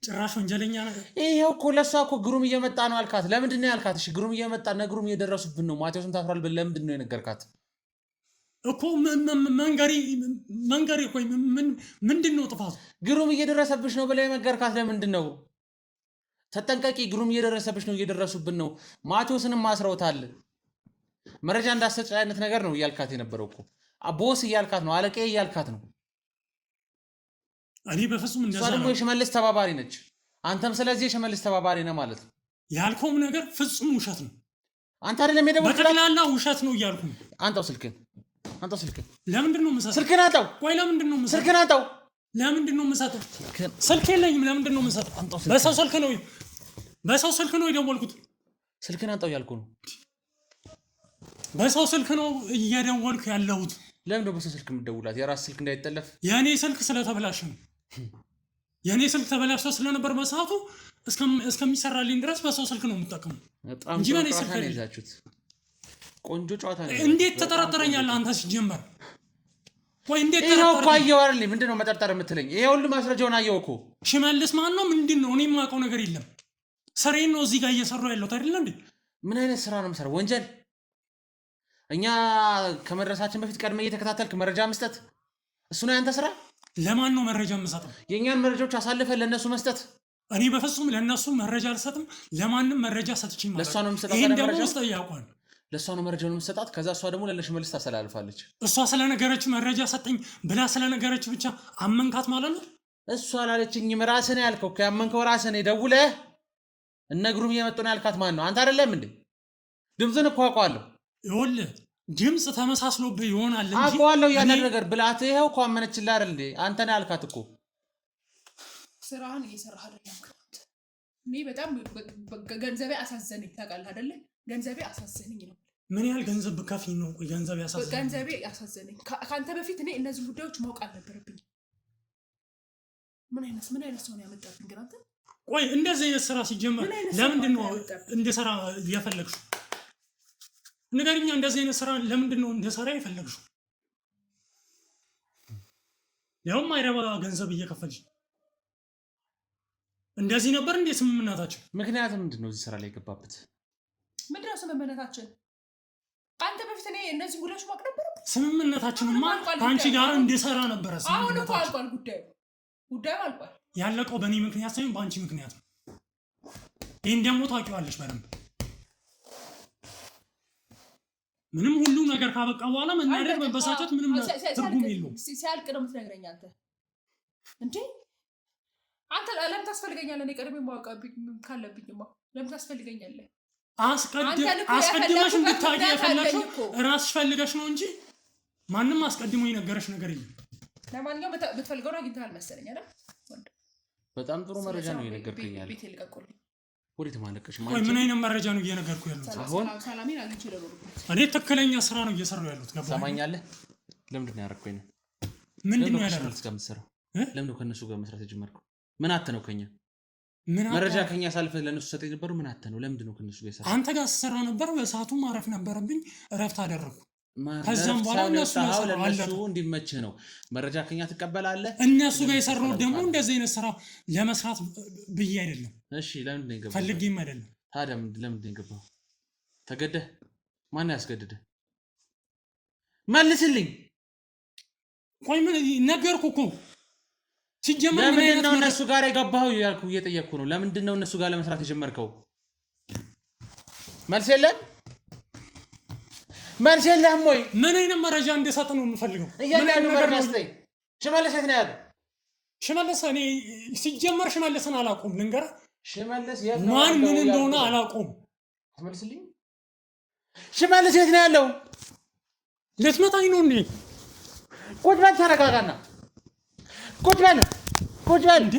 ጭራሽ ወንጀለኛ ነገር። ይሄው እኮ ለሷ እኮ ግሩም እየመጣ ነው አልካት። ለምንድን ነው ያልካት? እሺ ግሩም እየመጣ እና ግሩም እየደረሱብን ነው ማቴዎስም ታስሯል ብለህ ለምንድን ነው የነገርካት እኮ? መንገሪ ቆይ ምንድን ነው ጥፋቱ? ግሩም እየደረሰብሽ ነው ብለህ የነገርካት ለምንድን ነው? ተጠንቀቂ፣ ግሩም እየደረሰብሽ ነው፣ እየደረሱብን ነው፣ ማቴዎስንም አስረውታል፣ መረጃ እንዳሰጭ አይነት ነገር ነው እያልካት የነበረው እኮ። ቦስ እያልካት ነው፣ አለቃዬ እያልካት ነው። እኔ በፍጹም እንደዛ ነው። የሽመልስ ተባባሪ ነች፣ አንተም ስለዚህ የሽመልስ ተባባሪ ነህ ማለት ነው። ያልከውም ነገር ፍጹም ውሸት ነው። አንተ አይደለም የደወልከው? በጠቅላላ ውሸት ነው እያልኩ። አንተው ስልክህን፣ አንተው ስልክህን። ለምንድን ነው የምሰጠው? ስልክህን አንተው። ቆይ ለምንድን ነው የምሰጠው? ስልክህን አንተው። ለምንድን ነው የምሰጠው? ስልክ የለኝም። ለምንድን ነው የምሰጠው? በሰው ስልክ ነው፣ በሰው ስልክ ነው የደወልኩት። ስልክህን አንተው ያልኩህ ነው። በሰው ስልክ ነው እየደወልኩ ያለሁት። ለምን ነው በሰው ስልክ የምትደውላት? የራስ ስልክ እንዳይጠለፍ። የኔ ስልክ ስለተበላሸ ነው። የኔ ስልክ ተበላሽቶ ስለነበር በሰዓቱ እስከሚሰራልኝ ድረስ በሰው ስልክ ነው የምጠቀመው እንጂ በኔ ስልክ ነው ያዛችሁት። ቆንጆ ጨዋታ ነው። እንዴት ተጠራጠረኛለህ አንተ? ሲጀመር ወይ እንዴት ተጠራጠረኝ? ይሄው እኮ አየሁ አይደል? ምንድነው መጠርጠር የምትለኝ? ይሄ ሁሉ ማስረጃውን አየሁ እኮ። ሽመልስ ማን ነው? ምንድነው? እኔ የማውቀው ነገር የለም። ስራዬን ነው እዚህ ጋር እየሰራሁ ያለሁት አይደል እንዴ? ምን አይነት ስራ ነው የምሰራው? ወንጀል? እኛ ከመድረሳችን በፊት ቀድመህ እየተከታተልክ መረጃ መስጠት፣ እሱ ነው ያንተ ስራ? ለማን ነው መረጃ የምሰጠው? የእኛን መረጃዎች አሳልፈን ለእነሱ መስጠት። እኔ በፍጹም ለእነሱ መረጃ አልሰጥም። ለማንም መረጃ ሰጥቼ ማለት ለእሷ ነው የምሰጣት። ይሄን ደግሞ ውስጥ ያውቋል። ለእሷ ነው መረጃውን የምሰጣት። ከዛ እሷ ደግሞ ለሽመልስ ታስተላልፋለች። እሷ ስለነገረች መረጃ ሰጠኝ ብላ ስለነገረች ብቻ አመንካት ማለት ነው? እሷ አላለችኝም። ራስህ ነው ያልከው። ያመንከው ራስህ ነው። ደውለህ እነ ግሩም እየመጡ ነው ያልካት ማን ነው? አንተ አይደለም እንዴ? ድምፅህን እኮ አውቀዋለሁ። ይኸውልህ ድምፅ ተመሳስሎብህ ይሆናል እንጂ አውቀዋለሁ። ያለ ነገር ብላት ይኸው እኮ አመነችልህ አይደል እንዴ? አንተ ነው ያልካት እኮ። ስራህን እየሰራህ አይደለም። እኔ በጣም ገንዘቤ አሳዘነኝ። ታውቃለህ አይደለ? ገንዘቤ አሳዘነኝ ነው። ምን ያህል ገንዘብ ብከፍኝ ነው ገንዘብ ያሳዝነኝ? ገንዘቤ ያሳዝነኝ ካንተ በፊት እኔ እነዚህ ጉዳዮች ማወቅ አልነበረብኝ። ምን አይነት ሰው ነው ያመጣብኝ ግን አንተ? ቆይ እንደዚህ አይነት ስራ ሲጀመር ለምንድን ነው እንድሰራ የፈለግሽው? ንገሪኛ። እንደዚህ አይነት ስራ ለምንድን ነው እንድሰራ የፈለግሽው? ያው ማይረባ ገንዘብ እየከፈልሽ እንደዚህ ነበር እንዴ ስምምነታችን? ምክንያቱም ምንድነው እዚህ ስራ ላይ የገባበት? ምንድነው ስምምነታችን? አንተ በፊት እኔ እነዚህ ጉዳዮች ማወቅ ነበረብኝ። ስምምነታችንማ ከአንቺ ጋር እንድሰራ ነበረ። አሁን እኮ አልቋል ጉዳዩ አልቋል። ያለቀው በእኔ ምክንያት ሳይሆን በአንቺ ምክንያት ነው። ይህን ደግሞ ታውቂዋለሽ በደንብ። ምንም ሁሉ ነገር ካበቃ በኋላ መናደድ መበሳጨት ምንም ትርጉም የለውም። ሲያልቅ ነው የምትነግረኝ አንተ እንዴ? አንተ ለምን ታስፈልገኛለህ? እኔ ቀድሜ ማወቅ ካለብኝማ ለምን ታስፈልገኛለህ? አስቀድመሽ እንድታውቂ የፈለግሽው እራስሽ ፈልገሽ ነው እንጂ ማንም አስቀድሞ የነገረሽ ነገር የለም። ለማንኛውም ብትፈልገው አግኝተሃል መሰለኝ አይደል? በጣም ጥሩ መረጃ ነው እየነገርከኝ ያለው። ቤት ልቀቁልኝ። ወዴት ማለቀሽ? ወይ ምን አይነት መረጃ ነው እየነገርኩ ያለሁት? ሰላሜን አግኝቼ ልኖርበት። እኔ ትክክለኛ ስራ ነው እየሰራሁ ያለሁት። ገባህ? ሰማኛለህ? ለምንድን ነው ያደረኩኝ? ምንድን ነው ያደረኩት? ለምንድን ነው ከእነሱ ጋር መስራት የጀመርከው? ምን አተ ነው ከኛ መረጃ ከኛ ሳልፈህ ለነሱ ሰጠ የነበረው? ምን አተ ነው? ለምንድን ነው ከነሱ ጋር አንተ ጋር ስሰራ ነበር። በሰዓቱ ማረፍ ነበረብኝ። እረፍት አደረኩ። ከዛም በኋላ ለነሱ እንዲመችህ ነው መረጃ ከኛ ትቀበላለህ። እነሱ ጋር የሰራው ደግሞ እንደዚህ አይነት ስራ ለመስራት ብዬ አይደለም። እሺ ለምንድን ነው የገባው? ፈልጌም አይደለም። ታዲያ ለምንድን ነው የገባው? ተገደህ? ማን ያስገድደህ? መልስልኝ። ቆይ ምን ነገርኩ እኮ ሲጀመር ለምንድን ነው እነሱ ጋር የገባኸው ያልኩህ እየጠየቅኩ ነው። ለምንድን ነው እነሱ ጋር ለመስራት የጀመርከው? መልስ የለም። መልስ የለህም ወይ? ምን አይነት መረጃ እንድሰጥ ነው የምፈልገው? እያንዳንዱ መረጃ ስጠኝ። ሽመልስ የት ነው ያለው? ሽመልስ እኔ ሲጀመር ሽመልስን አላውቀውም። ልንገርህ፣ ሽመልስ የት ነው? ማን ምን እንደሆነ አላውቀውም። ትመልስልኝ። ሽመልስ የት ነው ያለው? ልትመታኝ ነው እንዴ? ቁጭ በል ተረጋጋና ቁጭ በል እንዴ